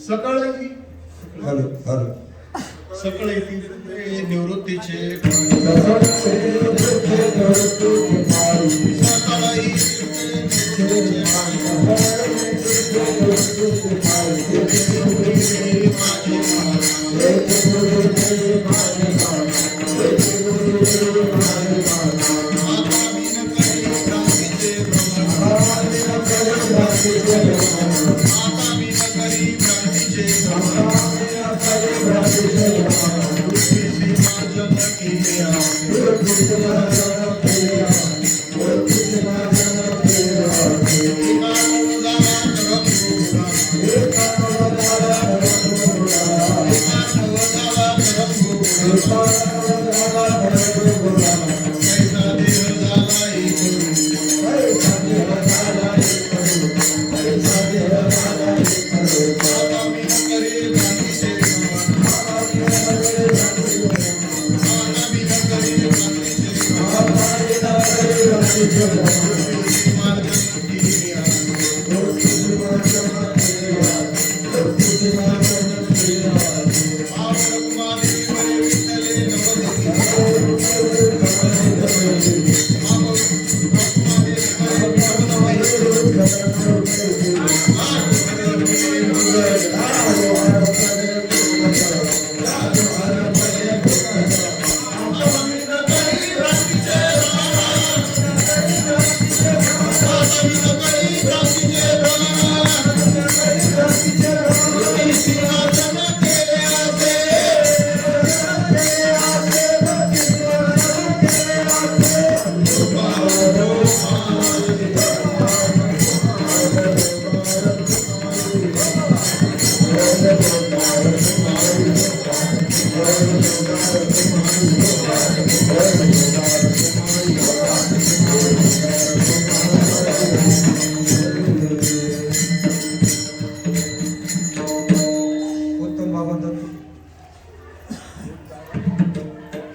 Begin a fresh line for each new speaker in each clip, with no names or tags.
सकाळ
hello hello
सकाळ निवृत्तीचे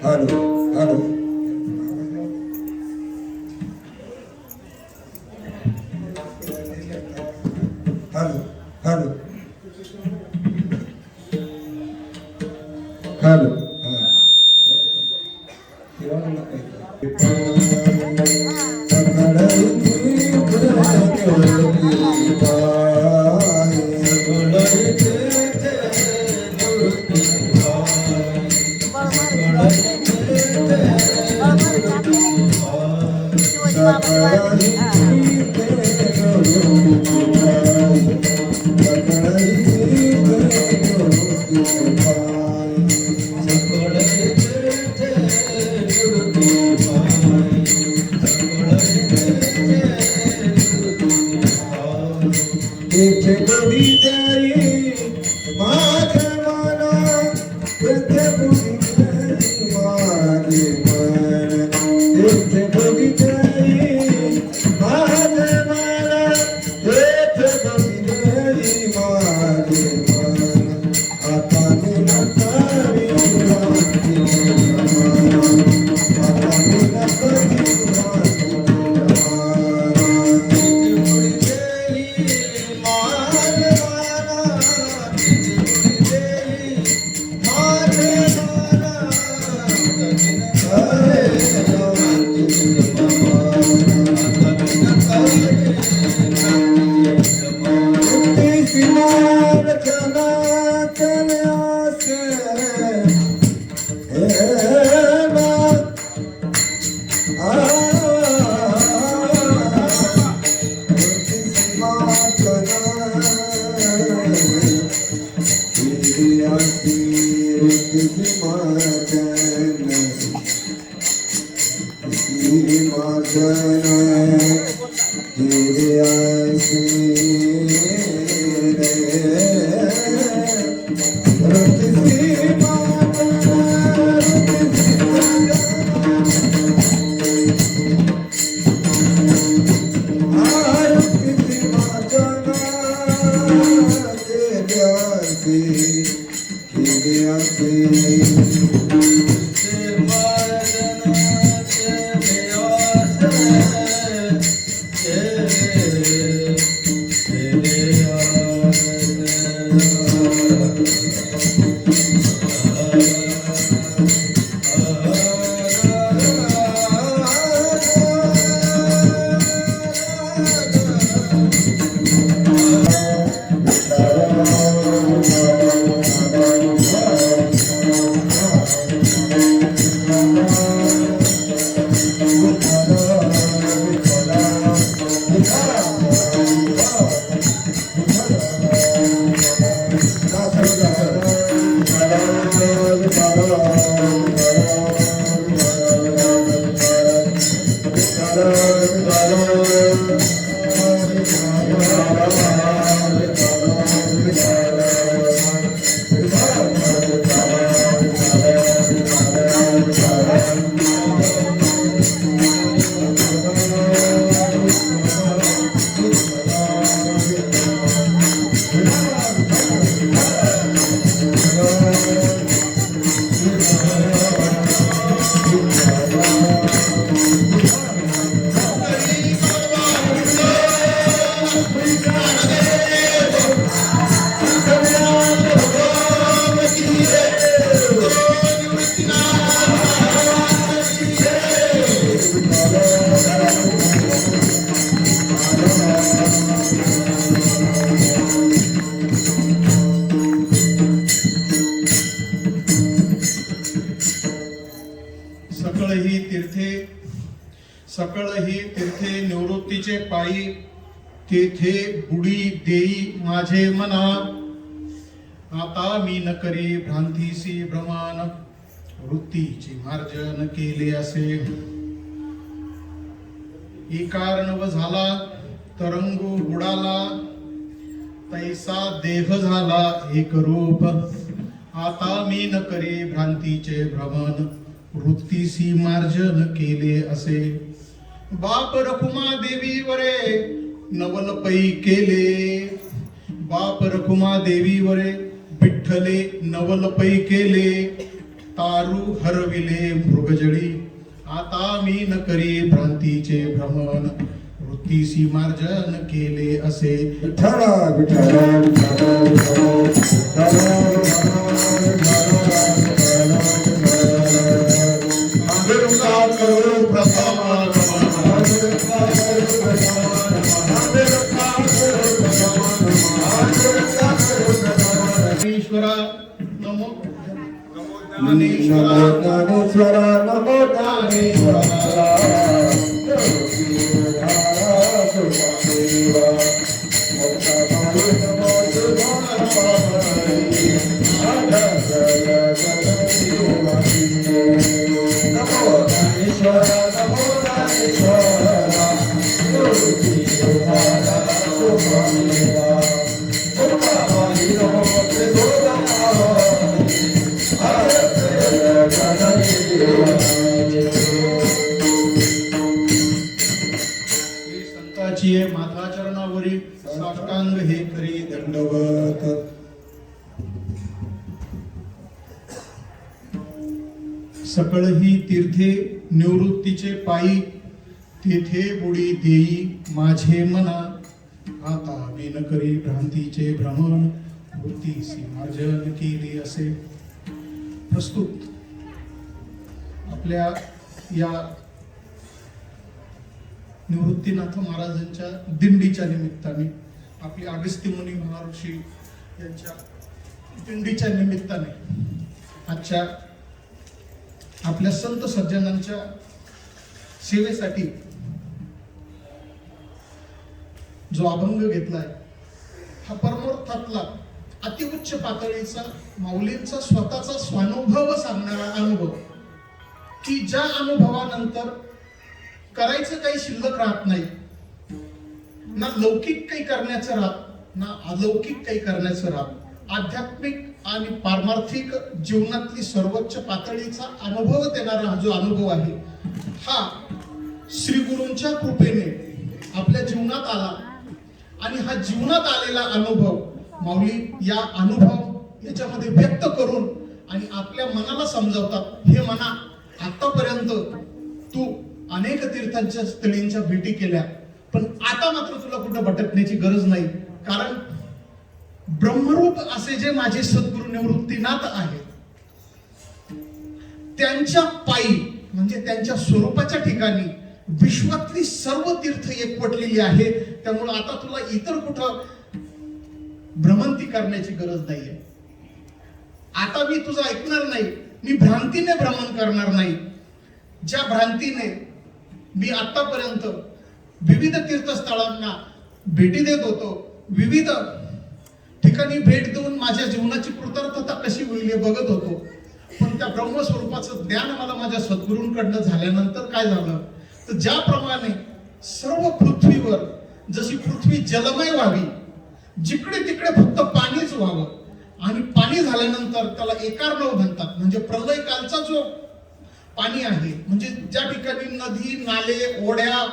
hello hello hello hello hello Thank you.
सकळही तीर्थे निवृत्तीचे पायी तेथे बुडी देई माझे मना आता मी न करी भ्रांतीसी भ्रमण वृत्तीची मार्जन केले असे एकार्णव झाला तरंगो बुडाला तैसा देह झाला एक रूप आता मी न करी भ्रांतीचे भ्रमण वृत्तीसी मार्जन केले असे बाप रखुमा देवी वरे नवल पै केले बाप रखुमा देवी वरे विठ्ठले नवल पै केले तारू हरविले मृगजळी आता मी न करी भ्रांतीचे भ्रमण वृत्तीसी मार्जन केले असे
विठ्ठला विठ्ठला
ईश्वरा नमो
ज्ञानेश्वरा नमो ज्ञानेश्वरा
संताची माथाचरणावरील साष्टांग हे करी दंडवत सकळही तीर्थे निवृत्तीचे पायी तेथे बुडी देई माझे मना आता मी न करी भ्रांतीचे भ्रमण वृत्तीसी मार्जन केले असे प्रस्तुत आपल्या या निवृत्तीनाथ महाराजांच्या दिंडीच्या निमित्ताने आपले अगस्त्य मुनी महर्षी यांच्या दिंडीच्या निमित्ताने आजच्या आपल्या संत सज्जनांच्या सेवेसाठी जो अभंग घेतलाय हा परमोर्थातला अतिउच्च पातळीचा माऊलींचा स्वतःचा स्वानुभव सांगणारा अनुभव की ज्या अनुभवानंतर करायचं काही शिल्लक राहत नाही ना लौकिक काही करण्याचं राहत ना अलौकिक काही करण्याचं राहत आध्यात्मिक आणि पारमार्थिक जीवनातली सर्वोच्च पातळीचा अनुभव देणारा हा जो अनुभव आहे हा श्री गुरूंच्या कृपेने आपल्या जीवनात आला आणि हा जीवनात आलेला अनुभव माऊली या अनुभव याच्यामध्ये व्यक्त करून आणि आपल्या मनाला समजावतात हे मना आतापर्यंत तू अनेक तीर्थांच्या स्थळींच्या भेटी केल्या पण आता मात्र तुला कुठं भटकण्याची गरज नाही कारण ब्रह्मरूप असे जे माझे सद्गुरू निवृत्तीनाथ आहेत त्यांच्या पायी म्हणजे त्यांच्या स्वरूपाच्या ठिकाणी विश्वातली सर्व तीर्थ एकवटलेली आहे त्यामुळे आता तुला इतर कुठं भ्रमंती करण्याची गरज नाहीये आता मी तुझं ऐकणार नाही मी भ्रांतीने भ्रमण करणार नाही ज्या भ्रांतीने मी आतापर्यंत विविध तीर्थस्थळांना भेटी देत होतो विविध ठिकाणी भेट देऊन माझ्या जीवनाची कृतार्थता कशी होईल हे बघत होतो पण त्या ब्रह्मस्वरूपाचं ज्ञान मला माझ्या सद्गुरूंकडनं झाल्यानंतर काय झालं, तर ज्याप्रमाणे सर्व पृथ्वीवर जशी पृथ्वी जलमय व्हावी, जिकडे तिकडे फक्त पाणीच व्हावं, आणि पाणी झाल्यानंतर त्याला एकारणव म्हणतात, म्हणजे प्रलय कालचा जो पाणी आहे, म्हणजे ज्या ठिकाणी नदी नाले ओढ्या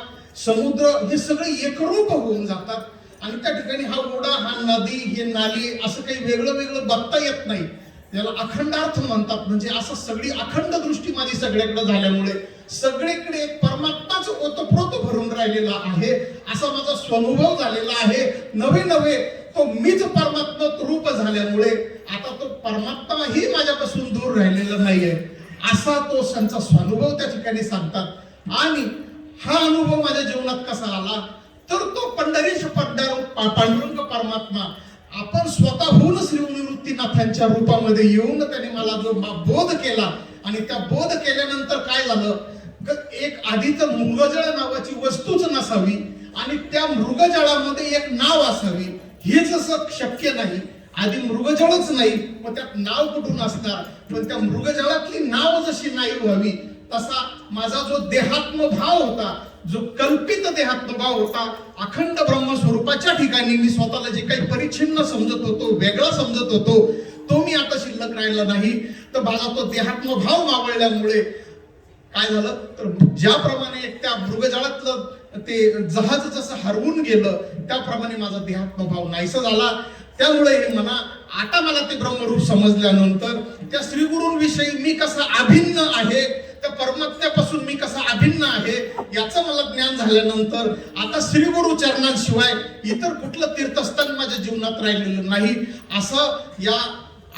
समुद्र हे सगळे एकरूप होऊन जातात, आणि त्या ठिकाणी हा ओढा हा नदी हे नाली असं काही वेगळं वेगळं बघता येत नाही, याला अखंडार्थ म्हणतात. म्हणजे असं सगळी अखंड दृष्टी माझी सगळीकडे झाल्यामुळे सगळीकडे एक परमात्माच ओतप्रोत भरून राहिलेला आहे, असा माझा स्वानुभव झालेला आहे. नवे नवे तो मीच परमात्मक रूप झाल्यामुळे आता तो परमात्माही माझ्यापासून दूर राहिलेला नाहीये, असा तो त्यांचा स्वानुभव त्या ठिकाणी सांगतात. आणि हा अनुभव माझ्या जीवनात कसा आला, तर तो पंढरीश पांडुरंग परमात्मा आपण स्वतःहून श्री निवृत्तीनाथांच्या रूपामध्ये येऊन त्याने मला जो बोध केला, आणि त्या बोध केल्यानंतर काय झालं, एक आधीच मृगजळ नावाची वस्तूच नसावी आणि त्या मृगजळामध्ये एक नाव असावी, हेच असं शक्य नाही. आधी मृगजळच नाही, मग त्यात नाव कुठून असणार, पण त्या मृगजळातली नाव जशी नाही व्हावी, तसा माझा जो देहात्म भाव होता, जो कल्पित देहात्म भाव होता, अखंड ब्रह्मस्वरूपाच्या ठिकाणी मी स्वतःला जे काही परिच्छिन्न समजत होतो, वेगळा समजत होतो, तो मी आता शिल्लक राहिला नाही. तर माझा तो देहात्म भाव मावळल्यामुळे काय झालं, तर ज्याप्रमाणे त्या मृगजळातलं ते जहाज जसं हरवून गेलं, त्याप्रमाणे माझा देहात्म भाव नाहीसा झाला. त्यामुळे हे म्हणा, आता मला ते ब्रह्मरूप समजल्यानंतर त्या श्रीगुरूंविषयी मी कसा अभिन्न आहे, त्या परमात्म्यापासून मी कसा अभिन्न आहे याचं मला ज्ञान झाल्यानंतर आता श्रीगुरु चरणांशिवाय इतर कुठलं तीर्थस्थान माझ्या जीवनात राहिलेलं नाही, असं या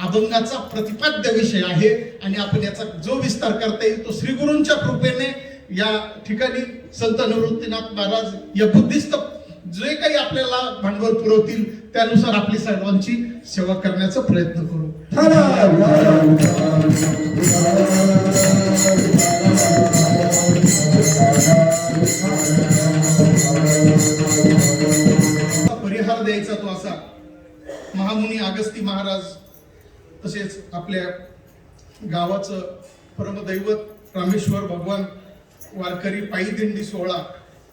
अभंगाचा प्रतिपाद्य विषय आहे. आणि आपण याचा जो विस्तार करता येईल तो श्रीगुरूंच्या कृपेने या ठिकाणी संत निवृत्तीनाथ महाराज या बुद्धिस्त जे काही आपल्याला भांडवल पुरवतील त्यानुसार आपली सर्वांची सेवा करण्याचा प्रयत्न करू. परिहार द्यायचा तो असा, महामुनी अगस्ती महाराज तसेच आपल्या गावाचं परमदैवत रामेश्वर भगवान वारकरी पायी दिंडी सोहळा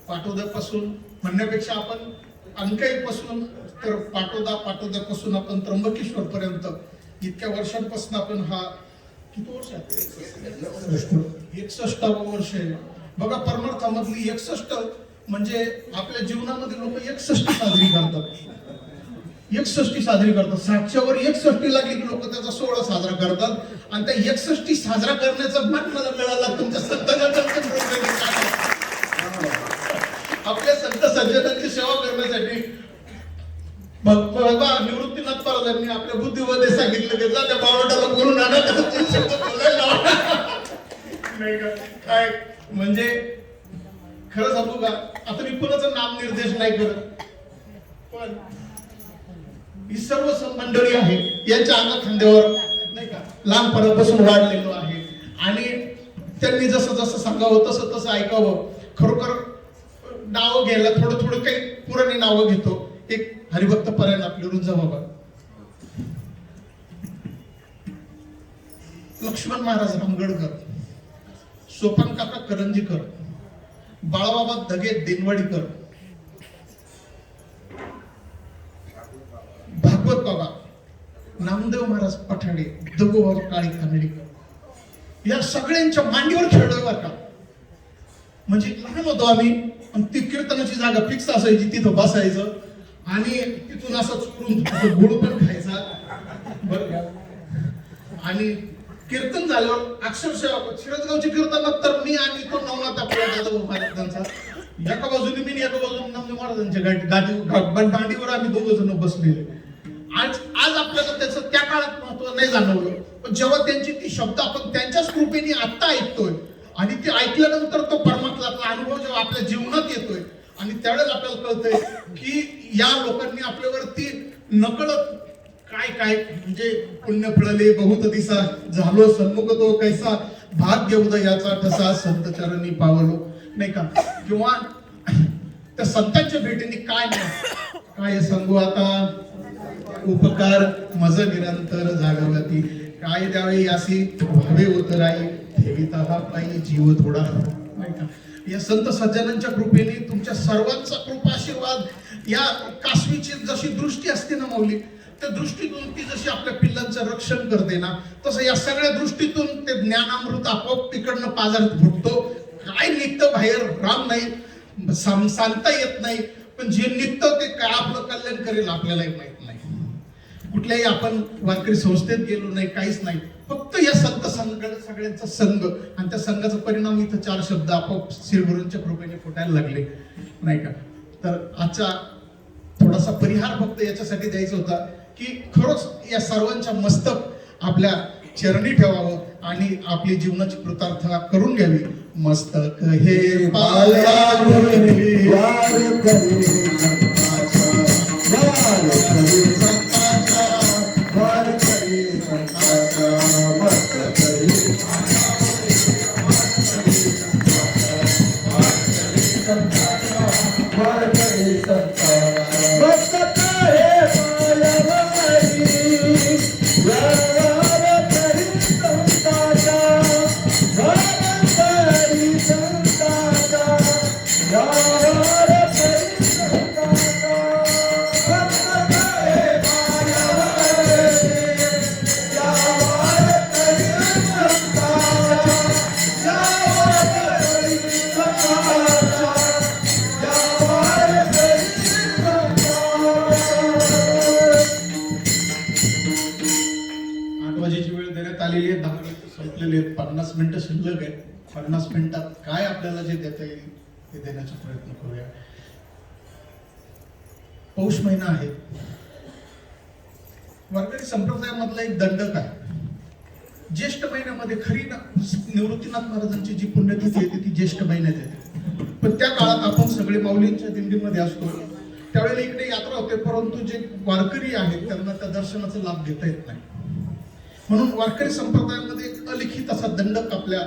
पाटोद्यापासून म्हणण्यापेक्षा आपण अंकाईपासून तर पाटोद्यापासून आपण त्र्यंबकेश्वर पर्यंत इतक्या वर्षांपासून आपण हा किती वर्ष आहे, 61वे वर्ष आहे बघा. परमार्थामधली 61 म्हणजे आपल्या जीवनामध्ये लोक 61 साजरी करतात, 61 साजरी करतात. 700 वर 61 लागली की लोक त्याचा सोहळा साजरा करतात, आणि त्या 61 साजरा करण्याचा मान मला मिळाला तुमच्या आपल्या संत सज्जनांची सेवा करण्यासाठी. बाबा निवृत्तीनाथ महाराजांनी आपल्या बुद्धीमध्ये सांगितलं की त्या बावटाला बोलून आणा, नाही का काय, म्हणजे खरं सांगू का, आता मी कुणाचं नाम निर्देश नाही करत, पण ही सर्व मंडळी आहे यांच्या अंगा खांद्यावर नाही का लहानपणापासून वाढलेलो आहे, आणि त्यांनी जसं जसं सांगावं तसं तसं ऐकावं. खरोखर नावं घ्यायला थोडं थोडं काही पुराणी नावं घेतो. एक हरिभक्त पर्यंत आपली रुंजा बाबा, लक्ष्मण महाराज रामगडकर, सोपान काका करंजीकर, बाळाबाबा धगे दिनवाडीकर, भागवत बाबा, नामदेव महाराज पठाडे, दगोबाबा काळी कानडीकर, या सगळ्यांच्या मांडीवर खेळलोय बरं का. म्हणजे लहान होतो आम्ही, ती कीर्तनाची जागा फिक्स असायची, तिथं बसायचं आणि तिथून असं चुरून गुळ पण खायचा बरं का. आणि कीर्तन झाल्यावर अक्षरशः शिरसगावचे कीर्तनात तर मी आणि तो नवनाथ आपल्या दादा महाराजांचा एका बाजूने मी एका बाजूने नामदेव महाराजांच्या मांडीवर आम्ही दोघं जण बसलेले. आज आपल्याला त्याचं त्या काळात महत्व नाही जाणवलं, पण जेव्हा त्यांची ती शब्द आपण त्यांच्याच कृपेने आत्ता ऐकतोय आणि ते ऐकल्यानंतर तो परमात्म्याचा अनुभव जेव्हा आपल्या जीवनात येतोय, आणि त्यावेळेस आपल्याला कळतंय की या लोकांनी आपल्यावरती नकळत काय काय म्हणजे पुण्य फळले बहुत दिसा, झालो सन्मुख तो कैसा, भाग्य उदयाचा ठसा संत चरणी पावलो, नाही का. किंवा त्या संतांच्या भेटीने काय नाही काय सांगू आता, उपकार मज निरंतर जागवती, काय द्यावे असे व्हावे उतराई ठेवीत हा पायी जीव थोडा, नाही का? या संत सज्जनांच्या कृपेने तुमच्या सर्वांचा कृपा आशीर्वाद या कासवीची जशी दृष्टी असते ना माऊली, त्या दृष्टीतून ती जशी आपल्या पिल्लांचं रक्षण करते ना, तसं या सगळ्या दृष्टीतून ते ज्ञानामृत आपोआप तिकडनं पाजारात फुटतो. काय निघतं बाहेर राम नाही सांगता येत नाही, पण जे निघतं ते काय आपलं कल्याण करेल आपल्यालाही माहित नाही. कुठल्याही आपण वारकरी संस्थेत गेलो नाही, काहीच नाही, फक्त या संत सगळ्यांचा संघ आणि त्या संघाचा परिणाम इथं 4 शब्द आपोआप श्रीगुरूंच्या कृपेने फुटायला लागले, नाही का? तर आजचा थोडासा परिहार फक्त याच्यासाठी द्यायचा होता की खरंच या सर्वांच्या मस्तक आपल्या चरणी ठेवावं आणि आपली जीवनाची कृतार्थता करून घ्यावी. मस्तक हे
पायावरी वारकरी संतांचा, वारकरी संतांचा, वारकरी संतांचा, मस्तकरी वारकरी संतांचा, मस्तक हे पायावरी वारकरी संतांचा, वारकरी संतांचा, वारकरी संतांचा, मस्तक हे पायावरी वारकरी संतांचा, वारकरी संतांचा,
8 वाजेची वेळ देण्यात आलेली आहे. 10 मिनिटं संपलेली आहेत. 50 मिनिटं शिल्लक आहेत. 50 मिनिटात काय आपल्याला जे देता येईल ते देण्याचा प्रयत्न करूया. पौष महिना आहे. वारकरी संप्रदायामधला एक दंडक आहे. ज्येष्ठ महिन्यामध्ये खरी निवृत्तीनाथ महाराजांची जी पुण्यतिथी येते ती ज्येष्ठ महिन्यात येते, पण त्या काळात आपण सगळे माऊलींच्या दिंडीमध्ये असतो. त्यावेळेला इकडे यात्रा होते, परंतु जे वारकरी आहेत त्यांना त्या दर्शनाचा लाभ घेता येत नाही. म्हणून वारकरी संप्रदायामध्ये एक अलिखित असा दंडक आपल्या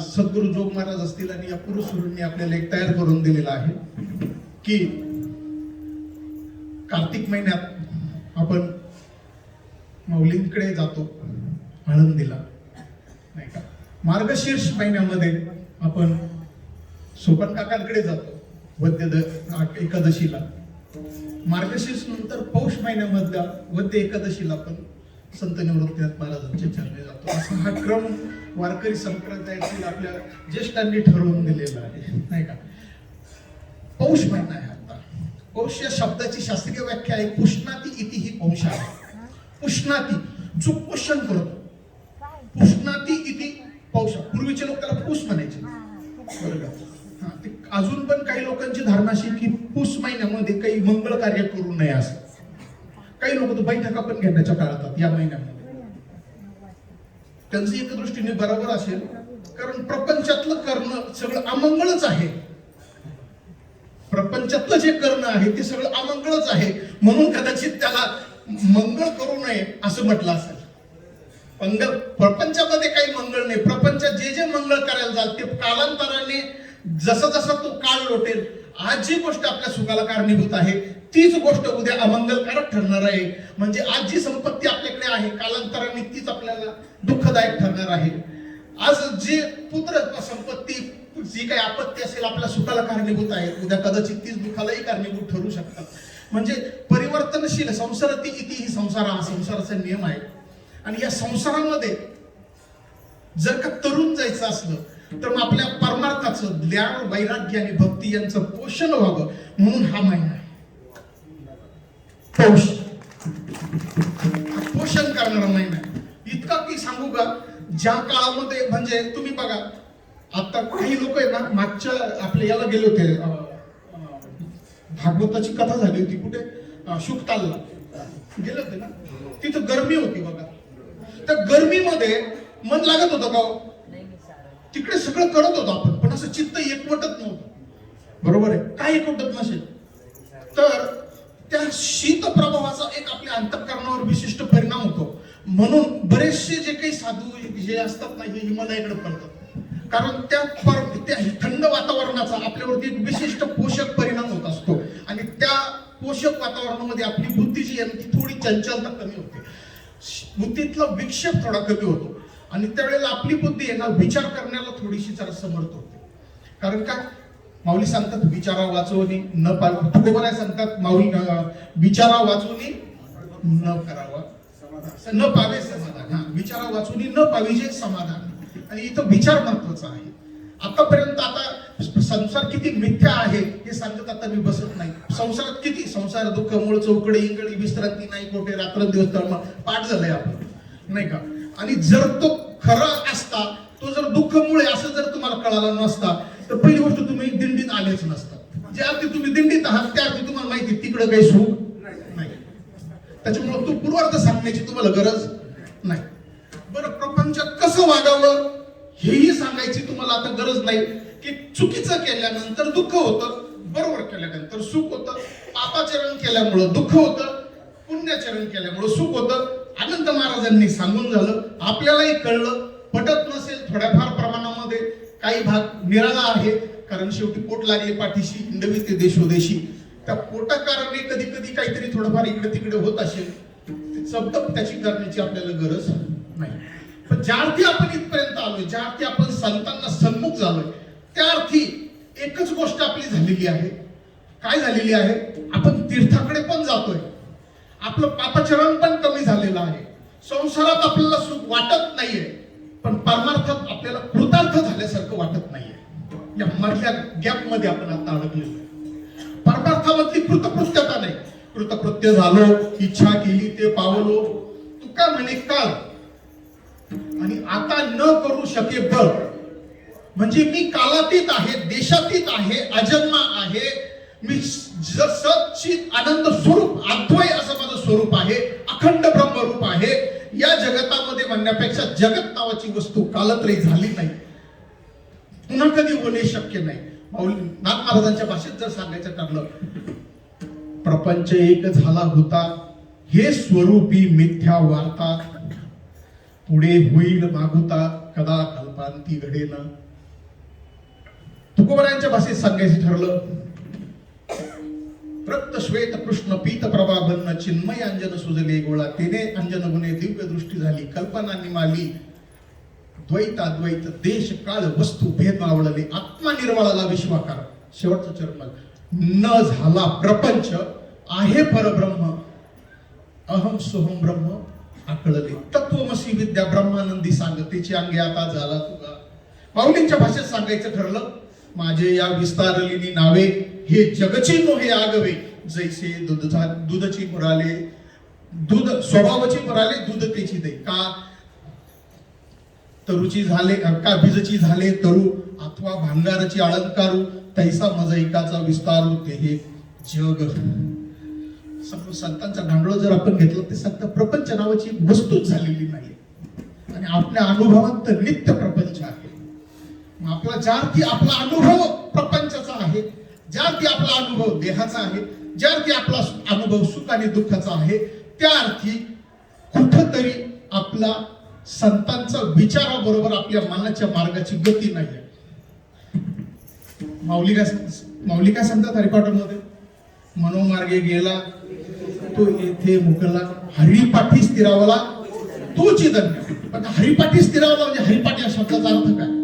सद्गुरू जोग महाराज असतील आणि या पुरुषुरूंनी आपल्याला एक तयार करून दिलेला आहे की कार्तिक महिन्यात आपण माऊलींकडे जातो आळंदीला, नाही का? मार्गशीर्ष महिन्यामध्ये आपण सोपन काकांकडे जातो वद्य एकादशीला. मार्गशीर्ष नंतर पौष महिन्यामधल्या वद्य एकादशीला आपण संत निवृत्तीनाथ महाराजांच्या चरणी जातो. असा हा क्रम वारकरी संप्रदायातील आपल्या ज्येष्ठांनी ठरवून दिलेला आहे, नाही का? पौष महिना आहे आता. पौष या शब्दाची शास्त्रीय व्याख्या आहे पुष्णाती इति ही पौषा. पुष्णाती जो पोषण करतो, पुष्णाती इति पौषा. पूर्वीचे लोक त्याला पूस म्हणायचे, बरोबर? ते अजून पण काही लोकांची धारणा अशी की पूस महिन्यामध्ये काही मंगळ कार्य करू नये असं. काही लोक तर बैठका पण घेण्याच्या टाळतात या महिन्यामध्ये. त्यांचं एका दृष्टीने बरोबर असेल, कारण प्रपंचातलं करणं सगळं अमंगळच आहे. प्रपंचातलं जे करणं आहे ते सगळं अमंगळच आहे, म्हणून कदाचित त्याला मंगळ करू नये असं म्हटलं असेल. प्रपंचामध्ये काही मंगळ नाही. प्रपंचात जे जे मंगळ करायला जाल ते कालांतराने जसा जसा तो काळ लोटेल, आज जी गोष्ट आपल्या सुखाला कारणीभूत आहे तीच गोष्ट उद्या अमंगलकारक ठरणार आहे. म्हणजे आज जी संपत्ती आपल्याकडे आहे कालांतराने तीच आपल्याला दुःखदायक ठरणार आहे. आज जे पुत्र संपत्ती जी काही आपत्ती असेल आपल्या सुखाला कारणीभूत आहे, उद्या कदाचित तीच दुःखालाही कारणीभूत ठरू शकतात. म्हणजे परिवर्तनशील संसाराती इति ही संसार हा संसाराचा नियम आहे. आणि या संसारामध्ये जर का तरुण जायचं असलं तर मग आपल्या परमार्थाचं ज्ञान वैराग्य आणि भक्ती यांचं पोषण व्हावं म्हणून हा महिना आहे पौष. पोषण करणारा महिना आहे. इतका की सांगू का, ज्या काळामध्ये म्हणजे तुम्ही बघा आता काही लोक आहे ना, मागच्या आपल्या याला गेले होते, भागवताची कथा झाली होती कुठे, शुकतालला गेले होते ना, तिथं गरमी होती बघा. त्या गरमीमध्ये मन लागत होतं का? तिकडे सगळं करत होतो आपण, पण असं चित्त एकवटत नव्हतं, बरोबर आहे? काय एकवटत नसेल तर त्या शीत प्रभावाचा एक आपल्या अंतःकरणावर विशिष्ट परिणाम होतो. म्हणून बरेचसे जे काही साधू जे असतात ना, हे हिमालयाकडे पडतात, कारण त्या थंड वातावरणाचा आपल्यावरती एक विशिष्ट पोषक परिणाम होत असतो. आणि त्या पोषक वातावरणामध्ये आपली बुद्धी जी आहे ती थोडी चंचलता कमी होते. बुद्धीतला विक्षेप थोडा कमी होतो आणि त्यावेळेला आपली बुद्धी आहे ना विचार करण्याला थोडीशी जरा समर्थ होते. कारण काय माऊली सांगतात विचारा वाचवणी न पाहिजे, तुकोबराय सांगतात माऊली विचारा वाचवणी न करावा न पावे समाधान. हा विचारा वाचवणी न पाहिजे समाधान. आणि इथं विचार महत्वाचा आहे. आतापर्यंत आता संसार किती मिथ्या आहे हे सांगत आता मी बसत नाही. संसारात किती संसार दुःख मूळ चौकडे इंगळी विश्रांती नाही कोठे रात्रंदिवस तळमळ पाठ झालंय आपण नाही का. आणि जर तो खरा असता तो जर दुःख मुळे असं जर तुम्हाला कळाला नसता तर पहिली गोष्ट तुम्ही दिंडीत आलेच नसता. ज्या अर्थी तुम्ही दिंडीत आहात त्या अर्थी तुम्हाला माहिती तिकडे काही सुख नाही. त्याच्यामुळे तो पूर्वार्थ सांगण्याची तुम्हाला गरज नाही. बरं प्रपंचात कसं वागावं हेही सांगायची तुम्हाला आता गरज नाही. की चुकीचं केल्यानंतर दुःख होतं, बरोबर केल्यानंतर सुख होतं, पापाचरण केल्यामुळं दुःख होतं, पुण्याचरण केल्यामुळं सुख होतं. अनंत महाराजांनी सांगून झालं, आपल्यालाही कळलं. पटत नसेल थोड्याफार प्रमाणामध्ये काही भाग निराळा आहे, कारण शेवटी पोट लागले पाठीशी हिंडवी ते देशोदेशी. त्या पोटाकारणे कधी कधी काहीतरी थोडंफार इकडे तिकडे होत असेल, सबदब त्याची करण्याची आपल्याला गरज नाही. पण ज्या अर्थी आपण इथपर्यंत आलोय, ज्या अर्थी आपण संतांना सन्मुख झालोय, त्या अर्थी एकच गोष्ट आपली झालेली आहे. काय झालेली आहे? आपण तीर्थाकडे पण जातोय, आपलं पापचरण पण कमी झालेलं आहे, संसारात आपल्याला सुख वाटत नाहीये, पण परमार्थात आपल्याला कृतार्थ झाल्यासारखं वाटत नाहीये. या मधल्या गॅप मध्ये आपण आता अडकलेलो आहे. परमार्थामधली कृतकृत्यता नाही. कृतकृत्य झालो, इच्छा केली ते पावलो, तुका म्हणे काळ आणि आता न करू शके बळ. म्हणजे मी कालातीत आहे, देशातीत आहे, अजन्मा आहे, मी सच्चित आनंद स्वरूप अद्वय असं माझं स्वरूप आहे, अखंड ब्रह्मरूप आहे. या जगतामध्ये म्हणण्यापेक्षा जगत नावाची वस्तू कालत्रयी झाली नाही, पुन्हा कधी होणे शक्य नाही. नाथ महाराजांच्या भाषेत जर सांगायचं ठरलं, प्रपंच एक झाला होता, हे स्वरूपी मिथ्या वार्ता, पुढे होईल मागुता, कदा कल्पांती घडेन. तुकोबरायांच्या भाषेत सांगायचं ठरलं, रक्त श्वेत कृष्ण पीत प्रभा बन्न चिन्मय अंजन सुजले गोळा, तेने अंजन गुणे दिव्य दृष्टी झाली, कल्पना निमाली द्वैत अद्वैत देश काळ वस्तू भेद आवडले, आत्मा निर्वाळाला विश्वाकार. शेवटचं चरण, न झाला प्रपंच आहे परब्रह्म, अहम सोहम ब्रह्म आकळले. तत्वमसी विद्या ब्रह्मानंदी सांगतेची अंगे आता झाला तुगा. माऊलींच्या भाषेत सांगायचं ठरलं, माझे या विस्तारलेली नावे हे जगची नोहे आगवे, जैसे दूधची मुराले दूध स्वभावाची मुराले दूध त्याची दे. का तरुची झाले का बीजची झाले तरू, अथवा भांगाराची अलंकारू, तैसा मजैकाचा विस्तारू ते हे जग. संतांचा गांडोळ जर आपण घेतलं ते सांगता प्रपंच नावाची वस्तूच झालेली नाही आणि आपल्या अनुभवात तर नित्य प्रपंच आहे. आपला ज्या अर्थी आपला अनुभव प्रपंचाचा आहे, ज्या अर्थी आपला अनुभव देहाचा आहे, ज्या अर्थी आपला अनुभव सुख आणि दुःखाचा आहे, त्या अर्थी कुठंतरी आपला संतांचा विचाराबरोबर आपल्या मनाच्या मार्गाची गती नाही आहे. माऊली काय सांगतात हरिपाठामध्ये, मनोमार्गे गेला तो येथे मुकला, हरिपाठी स्थिरावला तोची धन्य. पण हरिपाठी स्थिरावला म्हणजे हरिपाठी या शब्दाचा अर्थ काय?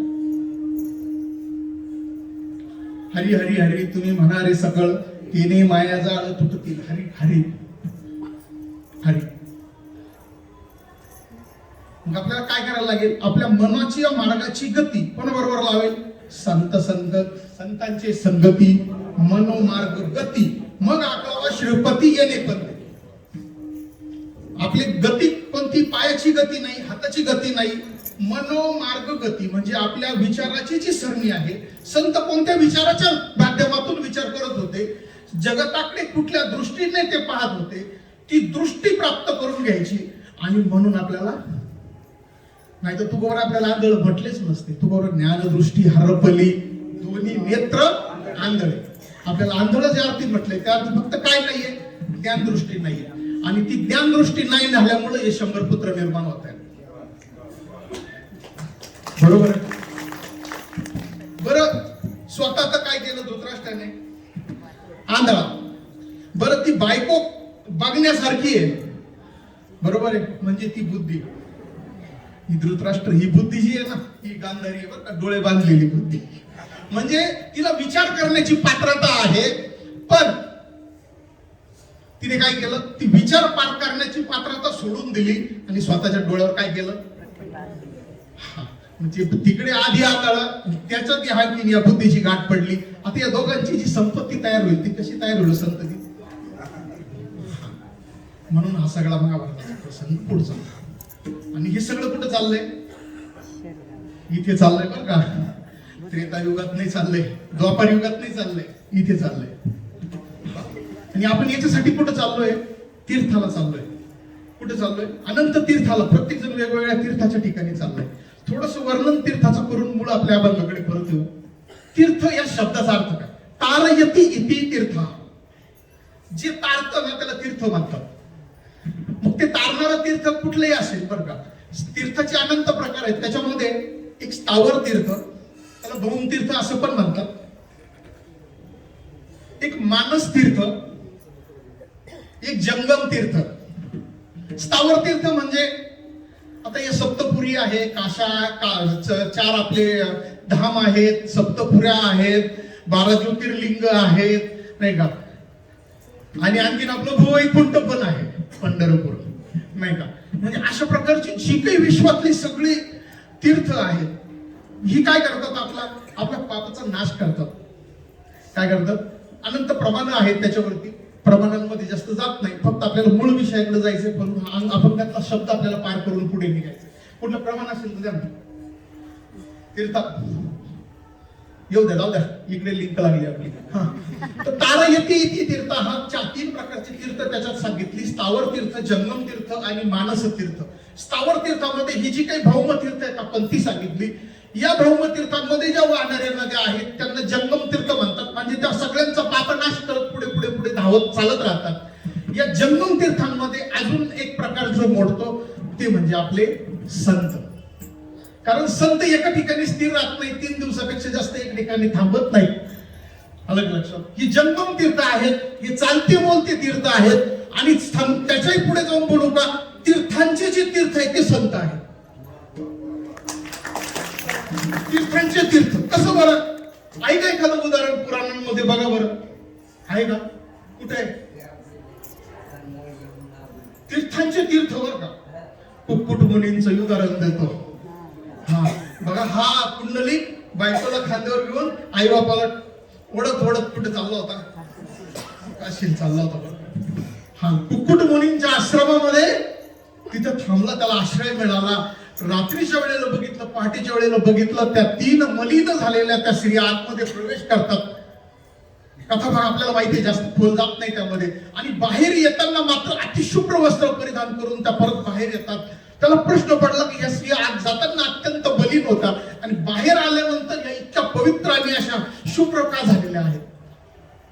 हरी हरी हरी तुम्ही म्हणारे सकळ, तिने माया जाळ तुटतील. हरी हरी हरी. मग आपल्याला काय करायला लागेल? आपल्या मनाची या मार्गाची गती कोणाबरोबर लावेल? संत संगत, संतांची संगती, मनोमार्ग गती. मग आकळावा श्रीपती येणे पण. आपली गती कोणती? पायाची गती नाही, हाताची गती नाही, मनोमार्ग गती. म्हणजे आपल्या विचाराची जी सरणी आहे. संत कोणत्या विचाराच्या माध्यमातून विचार करत होते, जगताकडे कुठल्या दृष्टीने ते पाहत होते, ती दृष्टी प्राप्त करून घ्यायची. आणि म्हणून आपल्याला नाही तर तुकोबर आपल्याला आंधळ म्हटलेच नसते. तुकोबर ज्ञानदृष्टी हरपली, दोन्ही नेत्र आंधळे. आपल्याला आंधळ ज्या अर्थी म्हटलंय त्या अर्थी फक्त काय नाहीये? ज्ञानदृष्टी नाहीये. आणि ती ज्ञानदृष्टी नाही झाल्यामुळे हे 100 पुत्र निर्माण होत आहेत. बरोबर आहे? बरं स्वतः तर काय केलं धृतराष्ट्राने? आंधळा. बरं ती बायको बघण्यासारखी आहे, बरोबर आहे, म्हणजे ती बुद्धी, ही धृतराष्ट्र ही बुद्धी जी आहे ना, ही गांधारी आहे बरं का, डोळे बांधलेली बुद्धी. म्हणजे तिला विचार करण्याची पात्रता आहे, पण तिने काय केलं, ती विचार पार करण्याची पात्रता सोडून दिली आणि स्वतःच्या डोळ्यावर काय केलं, म्हणजे तिकडे आधी आदळ, त्याच्यात या बुद्धीची गाठ पडली. आता या दोघांची जी संपत्ती तयार होईल ती कशी तयार होईल संतती. म्हणून हा सगळा महाभारताचा प्रसंग पुढचा. आणि हे सगळं कुठं चाललंय, इथे चाललंय बरं का, त्रेतायुगात नाही चाललंय, द्वापार युगात नाही चाललंय, इथे चाललंय. आणि आपण याच्यासाठी कुठं चाललोय, तीर्थाला चाललोय. कुठे चाललोय, अनंत तीर्थाला. प्रत्येक जण वेगवेगळ्या तीर्थाच्या ठिकाणी चाललंय. थोडस वर्णन तीर्थाचं करून मूळ आपल्या अभंगाकडे परत येऊ. तीर्थ या शब्दाचा अर्थ काय, तारयती इति तीर्थ, जे तारतं ना त्याला तीर्थ म्हणतात. मग ते तारणारं तीर्थ कुठलंही असेल बरं का. तीर्थाचे अनंत प्रकार आहेत, त्याच्यामध्ये एक स्थावर तीर्थ, त्याला भौम तीर्थ असं पण म्हणतात, एक मानस तीर्थ, एक जंगम तीर्थ. स्थावर तीर्थ म्हणजे आता हे सप्तपुरी आहे, चार आपले धाम आहेत, सप्तपुऱ्या आहेत, 12 ज्योतिर्लिंग आहेत, नाही का, आणि आणखीन आपलं भुवैकुंठ पण आहे, पंढरपूर, नाही का. म्हणजे अशा प्रकारची जी काही विश्वातली सगळी तीर्थ आहेत, ही काय करतात, आपल्या पापाचा नाश करतात. काय करतात, अनंत प्रमाण आहेत त्याच्यावरती, प्रमाणांमध्ये जास्त जात नाही, फक्त आपल्याला मूळ विषयाकडे जायचंय, पण आपण त्यातला शब्द आपल्याला पार करून पुढे निघायचं. कुठलं प्रमाण असेल तर द्या तीर्थात येऊ द्या, जाऊ द्या, इकडे लिंक लागली आपली. हा, तर तारयती इति तीर्थ, हा 3 प्रकारचे तीर्थ त्याच्यात सांगितली, स्थावर तीर्थ, जंगम तीर्थ आणि मानस तीर्थ. स्थावर तीर्थामध्ये ही जी काही भौम तीर्थ आहेत आपण ती सांगितली. या भौम तीर्थांमध्ये ज्या वाहणाऱ्या नद्या आहेत त्यांना जंगम तीर्थ म्हणतात, म्हणजे त्या सगळ्यांचा पापनाश करत पुढे पुढे पुढे धावत चालत राहतात. या जंगम तीर्थांमध्ये अजून एक प्रकार जो मोडतो ते म्हणजे आपले संत. कारण संत एका ठिकाणी स्थिर राहत नाही, 3 दिवसापेक्षा जास्त एक ठिकाणी थांबत नाही. अलग लक्षात, ही जंगम तीर्थ आहेत, हे चालते बोलते तीर्थ आहेत. आणि त्याच्याही पुढे जाऊन बोलू का, तीर्थांचे जे तीर्थ आहेत ते संत आहेत. तीर्थांचे तीर्थ कसं बरं, आहे का एखादं उदाहरण पुराणांमध्ये, बघा बरं, आहे का, कुठे आहे तीर्थांचे तीर्थ बरं का. कुक्कुट मुनींचं उदाहरण देतो. हा बघा, हा कुंडली बायकोला खांद्यावर घेऊन आई बापाला ओढत ओढत कुठे चालला होता, काशीला चालला होता बरं. हा कुक्कुट मुनींच्या आश्रमामध्ये तिथं थांबला, त्याला आश्रय मिळाला. रात्रीच्या वेळेला बघितलं, पहाटेच्या वेळेला बघितलं, त्या 3 मलिन झालेल्या त्या स्त्रिया आतमध्ये प्रवेश करतात. कथाभाग आपल्याला माहिती आहे, जास्त खोल जात नाही त्यामध्ये. आणि बाहेर येताना मात्र अतिशुभ्र वस्त्र परिधान करून त्या परत बाहेर येतात. त्याला प्रश्न पडला की या स्त्रिया आत जाताना अत्यंत बलीन होता आणि बाहेर आल्यानंतर या इतक्या पवित्र आणि अशा शुभ्र का झालेल्या आहेत.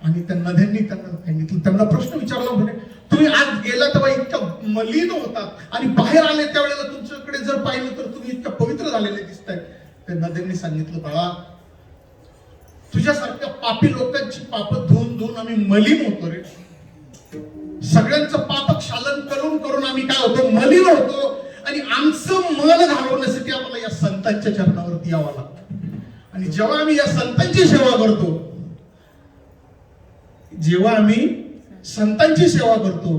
आणि त्या नद्यांनी त्यांना सांगितलं, त्यांना प्रश्न विचारला, म्हणे तुम्ही आज गेला तेव्हा इतक्या मलिन होतात आणि बाहेर आले त्यावेळेला तुमच्याकडे जर पाहिलं तर तुम्ही इतक्या पवित्र झालेले दिसताय. त्या नद्यांनी सांगितलं, बाळा तुझ्यासारख्या पापी लोकांची पाप धुवून धुवून आम्ही मलिन होतो रे. सगळ्यांचं पाप क्षालन करून करून आम्ही काय होतो, मलिन होतो. आणि आमचं मन घालवण्यासाठी आम्हाला या संतांच्या चरणावरती यावं लागतं. आणि जेव्हा आम्ही या संतांची सेवा करतो, जेव्हा आम्ही संतांची सेवा करतो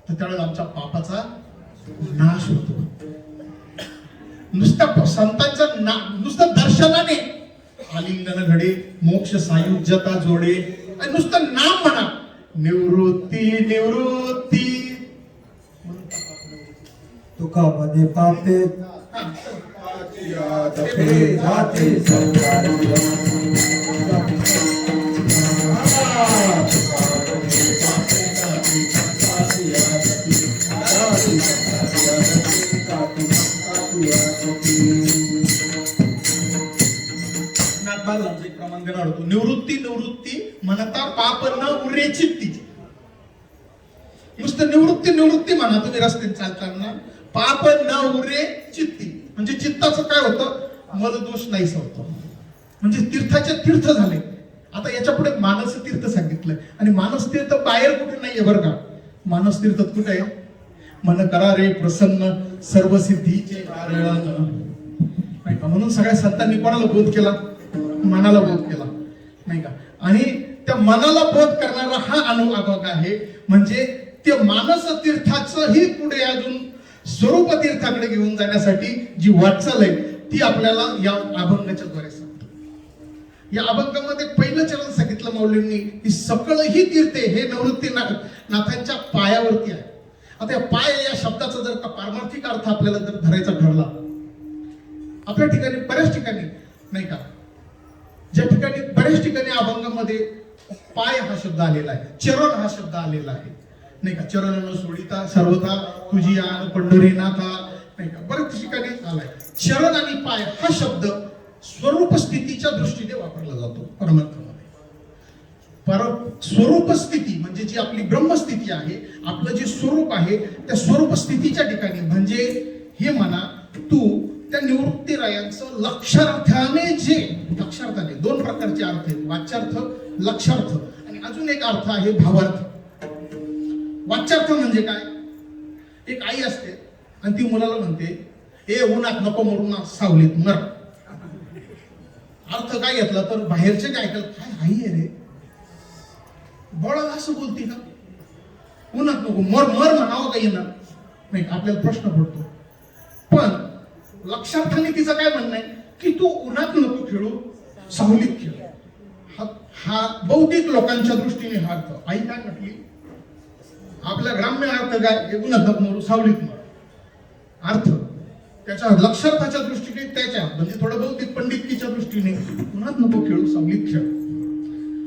तर त्यावेळेला आमच्या पापाचा नाश होतो. नुसत्या संतांच्या नुसतं दर्शनाने आलिंगन घडे, मोक्ष सायुज्यता जोडे, आणि नुसतं नाम म्हणा, निवृत्ती निवृत्ती.
तुका मध्ये पापे जाते
प्रमाण देणार होतो. निवृत्ती निवृत्ती म्हणता पाप न उरे चित्ती. नुसतं निवृत्ती निवृत्ती म्हणा तुम्ही रस्त्याने चालताना, पाप न उरे चित्ती म्हणजे चित्ताचं काय होतं, मलदोष नाही होतो. म्हणजे तीर्थाचे तीर्थ झाले. आता याच्या पुढे मानस तीर्थ सांगितलंय. आणि मानस तीर्थ बाहेर कुठे नाहीये बरं का. मानस तीर्थात कुठे आहे, मन करा रे प्रसन्न सर्व सिद्धीचे कारण. नाही का? म्हणून सगळ्या संतांनी कोणाला बोध केला? मनाला बोध केला, नाही का? आणि त्या मनाला बोध करणारा हा अनुभाग आहे. म्हणजे ते मानस तीर्थाचंही पुढे अजून स्वरूप तीर्थाकडे घेऊन जाण्यासाठी जी वाटचाल आहे ती आपल्याला या अभंगाच्या द्वारे सांगतो. या अभंगामध्ये पहिलं चरण सांगितलं माऊलींनी की सकळ ही तीर्थे हे निवृत्ती नाथांच्या पायावरती आहे. आता या पाय या शब्दाचा जर का पारमार्थिक अर्थ आपल्याला जर धरायचा ठरला, आपल्या ठिकाणी बऱ्याच ठिकाणी, नाही का, ज्या ठिकाणी बऱ्याच ठिकाणी अभंगामध्ये पाय हा शब्द आलेला आहे, चरण हा शब्द आलेला आहे, नाही का? चरण न सोडिता सर्वथा तुझी आन पंढरीनाथा, नाही का? बऱ्याच ठिकाणी आलाय. चरण आणि पाय हा शब्द स्वरूप स्थितीच्या दृष्टीने वापरला जातो परमार्थामध्ये. स्वरूप स्थिती म्हणजे जी आपली ब्रह्मस्थिती आहे, आपलं जे स्वरूप आहे त्या स्वरूप स्थितीच्या ठिकाणी म्हणजे हे म्हणा तू त्या निवृत्तीरायांचं लक्षार्थाने जे लक्षार्थाने दोन प्रकारचे अर्थ आहेत, वाच्यार्थ, लक्षार्थ, आणि अजून एक अर्थ आहे भावार्थ. वाच्यार्थ म्हणजे काय? एक आई असते आणि ती मुलाला म्हणते ए उन्हात नको मरू ना, सावलीत मर. अर्थ काय घेतला तर बाहेरचे काय ऐकलं, काय आई आहे रे, बाळाला असं बोलते का? उन्हात नको मर मर म्हणावं काही ना, नाही, आपल्याला प्रश्न पडतो. पण लक्षार्थाने तिचं काय म्हणणं आहे की तू उन्हात नको खेळू, सावलीत खेळ. हा बौद्धिक लोकांच्या दृष्टीने हा अर्थ. आई काय म्हटली? आपल्या ग्राम्य अर्थ काय? उन्हात नको मरू, सावलीत मर. अर्थ त्याच्या लक्षार्थाच्या दृष्टीने, त्याच्या म्हणजे थोडं बौद्धिक पंडितकीच्या दृष्टीने उन्हात नको खेळू, सावलीत खेळ.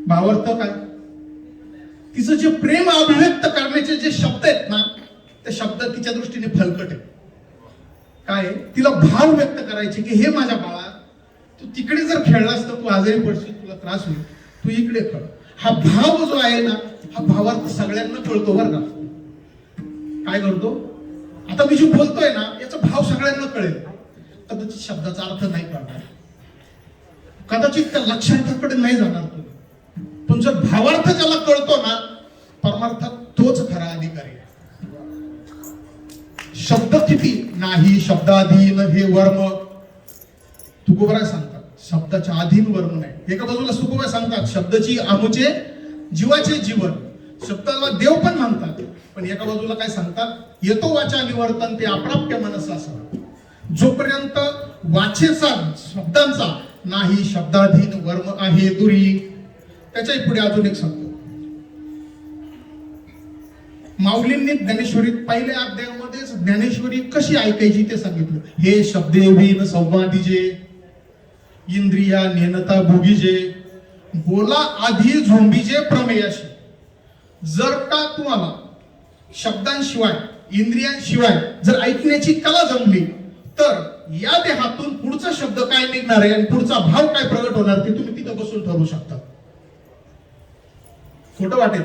भावार्थ काय? तिचं जे प्रेम अभिव्यक्त करण्याचे जे शब्द आहेत ना, ते शब्द तिच्या दृष्टीने फलकट आहे. काय? तिला भाव व्यक्त करायचे की हे माझ्या बाळा, तू तिकडे जर खेळलास तर तू आजारी पडशील, तुला त्रास होईल, तू इकडे खेळ. हा भाव जो आहे ना, हा भावार्थ सगळ्यांना कळतो बरं का. काय करतो? आता मी जे बोलतोय ना याचा भाव सगळ्यांना कळेल, कदाचित शब्दाचा अर्थ नाही कळणार, कदाचित त्या लक्षार्थाकडे नाही जाणार तुम्ही. पण जर भावार्थ ज्याला कळतो ना, परमार्थात तोच खरा अधिकारी आहे. शब्द किती नाही, शब्दाधीन हे वर्म. तुकोबराय सांगतात शब्दाच्या अधीन वर्म नाही. एका बाजूला तुकोबराय सांगतात शब्दाची आमुचे जीवाचे जीवन, शब्दाला देव पण म्हणतात. पण एका बाजूला काय सांगतात? येतो वाचा निवर्तन ते अप्राप्य मनस असा. जोपर्यंत वाचेचा शब्दांचा नाही शब्दाधीन वर्म आहे दुरी. त्याच्याही पुढे अजून एक सांगतो. माऊलींनी ज्ञानेश्वरीत पहिल्या अध्यायामध्येच ज्ञानेश्वरी कशी ऐकायची ते सांगितलं. हे शब्दे विन संवादिजे इंद्रिया नेनता भोगीजे बोला आधी झोंबीजे प्रमेयाशी. जर का तुम्हाला शब्दांशिवाय इंद्रियांशिवाय जर ऐकण्याची कला जमली तर या देहातून पुढचा शब्द काय निघणार आहे आणि पुढचा भाव काय प्रगट होणार ते तुम्ही तिथं बसून ठरवू शकता. खोटं वाटेल,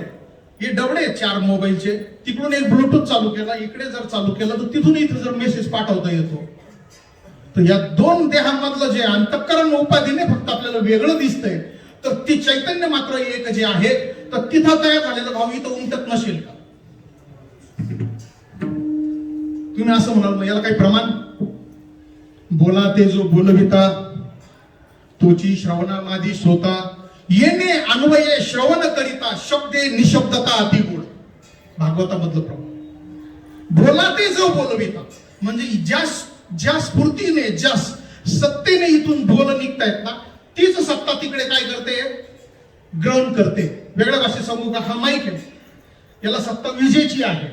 हे डबडे 4 मोबाईलचे, तिकडून एक ब्लूटूथ चालू केला, इकडे जर चालू केला तर तिथून इथे जर मेसेज पाठवता येतो. तर या दोन देहांमधलं जे अंतःकरण उपाधीने फक्त आपल्याला वेगळं दिसतंय, तर ती चैतन्य मात्र एक जे आहे, तर तिथं तयार झालेला भाव इथं उमटत नसेल का? तुम्ही असं म्हणाल मग याला काही प्रमाण? बोला ते जो बोलविता तोची श्रवणामादी स्वता येणे अन्वये श्रवण करिता शब्दे निशब्दता अतिगुण. भागवतामधलं प्रमाण. बोला ते जो बोलविता म्हणजे ज्या स्फूर्तीने ज्या सत्तेने इथून बोल निघतायत ना, तीच सत्ता तिकडे काय करते? ग्रहण करते. वेगळ्या भाषेत सांगू का? हा माईक आहे, याला सत्ता विजेची आहे.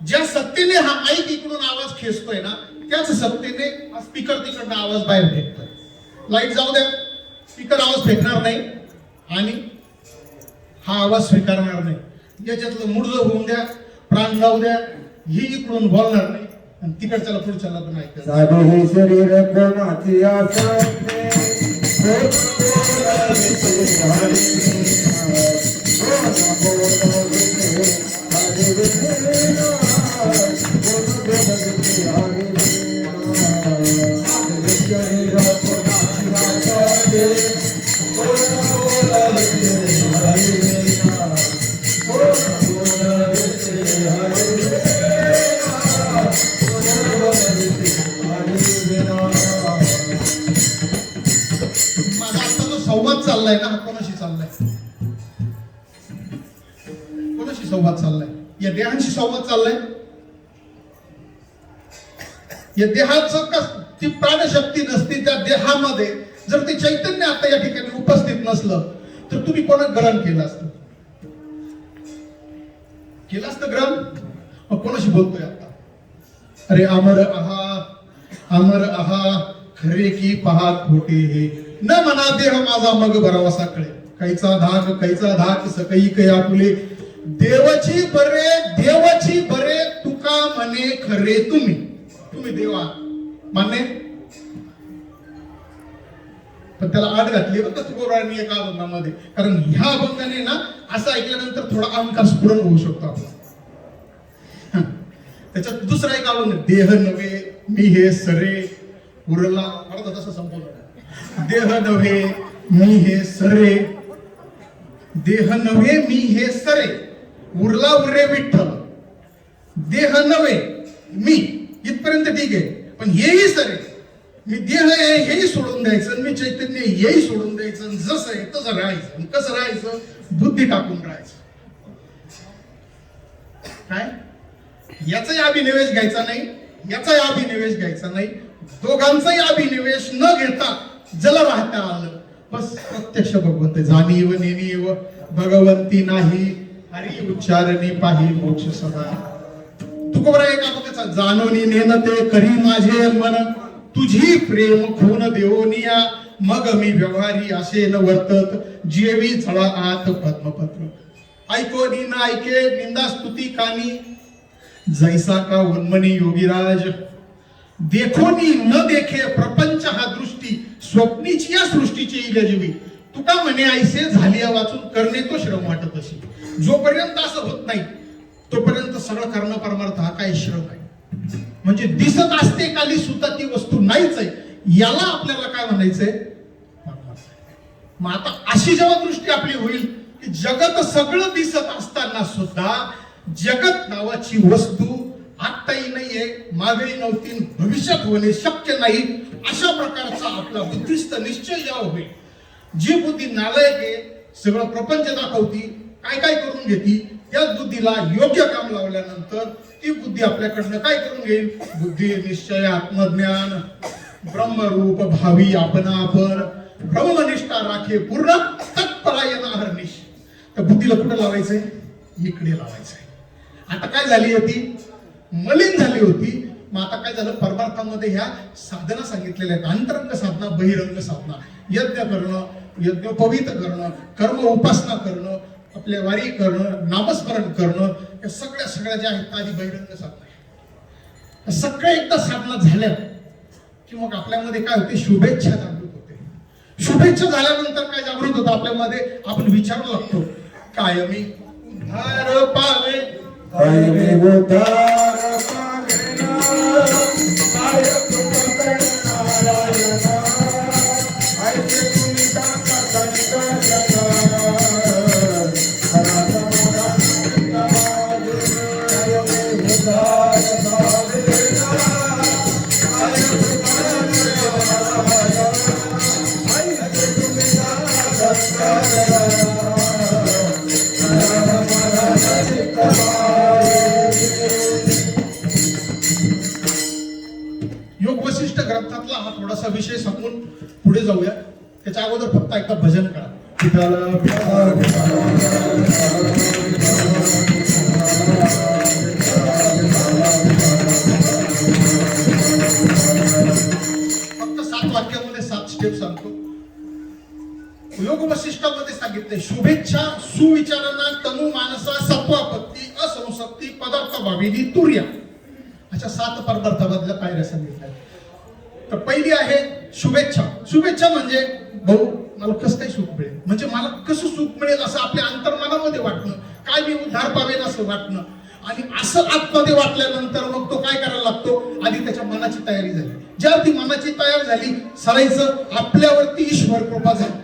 ज्या सत्तेने हा माईक इकडून आवाज खेचतोय ना, त्याच सत्तेने हा स्पीकर तिकडनं आवाज बाहेर फेकतोय. लाईट जाऊ द्या, स्पीकर आवाज फेकणार नाही आणि हा आवाज स्वीकारणार नाही. याच्यातलं मुर्ज होऊन द्या, प्राण जाऊ द्या, ही इकडून बोलणार नाही आणि तिकडच्याला पुढच्याला पण ऐकत.
साधे शरीर कोणाची आसते
संवाद चाललाय ना, हा कोणाशी चाललाय? कोणाशी संवाद चाललाय? या देहांशी संवाद चाललाय. या देहाचं ती प्राणशक्ती नसती त्या देहामध्ये, जर ते चैतन्य आता या ठिकाणी उपस्थित नसलं तर तुम्ही कोणाला ग्रहण केलं असतं? केलं असतं ग्रहण? मग कोणाशी बोलतोय आता? अरे अमर आहा खरे की पहा खोटे हे, न म्हणा देह माझा मग भरावसा कळे. कैचा धाक सकई कया फुले, देवाची बरे तुका म्हणे खरे तुम्ही देवा मान्य. पण त्याला आड घातली बघा तुकोबारांनी एका अभंगामध्ये. कारण ह्या अभंगाने ना असं ऐकल्यानंतर थोडा अहंकार स्फुरण होऊ शकतो आपला. त्याच्यात दुसरा एक अभंग, देह नव्हे मी हे सरे उरला, अर्धा तसा संपवला. देह नव्हे मी हे सरे, देह नव्हे मी हे सरे उरला उरे विठ्ठल. देह नव्हे मी इथपर्यंत ठीक आहे, पण हेही सरे. मी देह आहे हेही सोडून द्यायचं, मी चैतन्य हेही सोडून द्यायचं, जसं आहे तसं राहायचं. कसं राहायचं? बुद्धी टाकून राहायचं. काय याचाही अभिनिवेश घ्यायचा नाही, याचाही अभिनिवेश घ्यायचा नाही, दोघांचाही अभिनिवेश न घेता जल वाहता आलं बस. प्रत्यक्ष भगवंत जाणीव नेणीव भगवंती नाही, हरी उच्चारणी पाही मोक्ष सदा. तुकोबरा एक आपल्याचा जाणवणी नेन ते करी माझे मन, तुझी प्रेम खून देवनिया मग मी व्यवहारी असे न वर्तत, जेवी झळा आत पद्मपत्र. ऐकोनी न ऐके निंदा स्तुती कानी, जैसा का उन्मनी योगीराज. देखोनी न देखे प्रपंच हा दृष्टी, स्वप्नीची या सृष्टीची इगजीवी. तुका म्हणे ऐसे झाली वाचून करणे तो श्रम वाटत अशी. जोपर्यंत असं होत नाही तोपर्यंत सगळं करणं परमार्थ हा काय श्रम आहे. म्हणजे दिसत असते काली सुद्धा ती वस्तू नाहीच आहे, याला आपल्याला काय म्हणायचंय? मग आता अशी जेव्हा दृष्टी आपली होईल की जगत सगळं दिसत असताना सुद्धा जगत नावाची वस्तू आत्ताही नाहीये, मागेही नव्हती, भविष्यात होणे शक्य नाही, अशा प्रकारचा आपला बुद्धिस्त निश्चय जेव्हा होईल. जी बुद्धी नालायक आहे, सगळं प्रपंच दाखवती, काय करून घेती, त्याच बुद्धीला योग्य काम लावल्यानंतर ती बुद्धी आपल्याकडनं काय करून घेईल? बुद्धी निश्चय आत्मज्ञान ब्रह्मरूप भावी आपण ब्रह्मनिष्ठा राखे पूर्ण तत्परायण हरनिश. त्या बुद्धीला कुठं लावायचंय? इकडे लावायचंय. आता काय झाली होती? मलिन झाली होती. मग आता काय झालं? परमार्थामध्ये ह्या साधना सांगितलेल्या आहेत. अंतरंग साधना, बहिरंग साधना, यज्ञ करणं, यज्ञोपवीत करणं, कर्म उपासना करणं, आपल्या वारी करणं, नामस्मरण करणं, या सगळ्या ज्या आहेत आधी बहिरंग साधना आहे. सगळ्या एकदा साधना झाल्या की मग आपल्यामध्ये काय होते? शुभेच्छा जागृत होते. शुभेच्छा झाल्यानंतर काय जागृत होतं आपल्यामध्ये? आपण विचारू लागतो, कायमी उद्धार पावे,
कायमी उद्धार पावेना, काय कृपा करणारायना, ऐसे तुम्ही दाता संतांना, हराचा मोरा तुमचा माझे, कायमी उद्धार पावेना, काय कृपा करणारायना, ऐसे तुम्ही दाता संतांना.
योग वशिष्ठ ग्रंथातला हा थोडासा विषय सांगून पुढे जाऊया. त्याच्या अगोदर फक्त एकदा भजन करा. फक्त 7 वाक्यामध्ये 7 स्टेप सांगतो. योग वशिष्ठामध्ये सांगितले, शुभेच्छा सुविचारणा तनु मानसा सत्वापत्ती असंसक्ती पदार्थ भाविनी तुर्या. अशा 7 पदार्थामधल्या पायऱ्या सांगितल्या. तर पहिली आहे शुभेच्छा. शुभेच्छा म्हणजे भाऊ मला कसं काही सुख मिळेल, म्हणजे मला कसं सुख मिळेल असं आपल्या अंतर्मनामध्ये वाटणं, काय मी उद्धार पावेन असं वाटणं. आणि असं आतमध्ये वाटल्यानंतर मग तो काय करायला लागतो? आधी त्याच्या मनाची तयारी झाली. ज्या ती मनाची तयारी झाली, सरायचं आपल्यावरती ईश्वर कृपा झाली.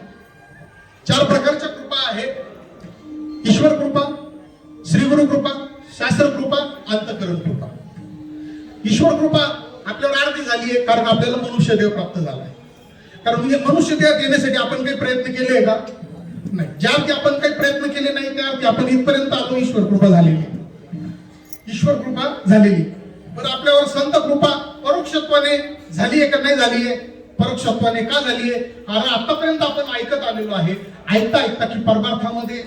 4 प्रकारच्या कृपा आहेत: ईश्वर कृपा, श्रीगुरु कृपा, शास्त्र कृपा, अंतःकरण कृपा. ईश्वर कृपा आपल्यावर अर्धी झाली आहे, कारण आपल्याला मनुष्य देव प्राप्त झालाय. कारण म्हणजे मनुष्य देहात येण्यासाठी आपण काही प्रयत्न केले का? नाही. ज्यावरती आपण काही प्रयत्न केले नाही त्यावरती आपण इथपर्यंत आलो. ईश्वर कृपा झालेली, ईश्वर कृपा झालेली. पण आपल्यावर संत कृपा परोक्षत्वाने झाली आहे का नाही झाली आहे? परोक्षत्वाने का झाली आहे? कारण आतापर्यंत आपण ऐकत आलेलो आहे. ऐकता ऐकता की परमार्थामध्ये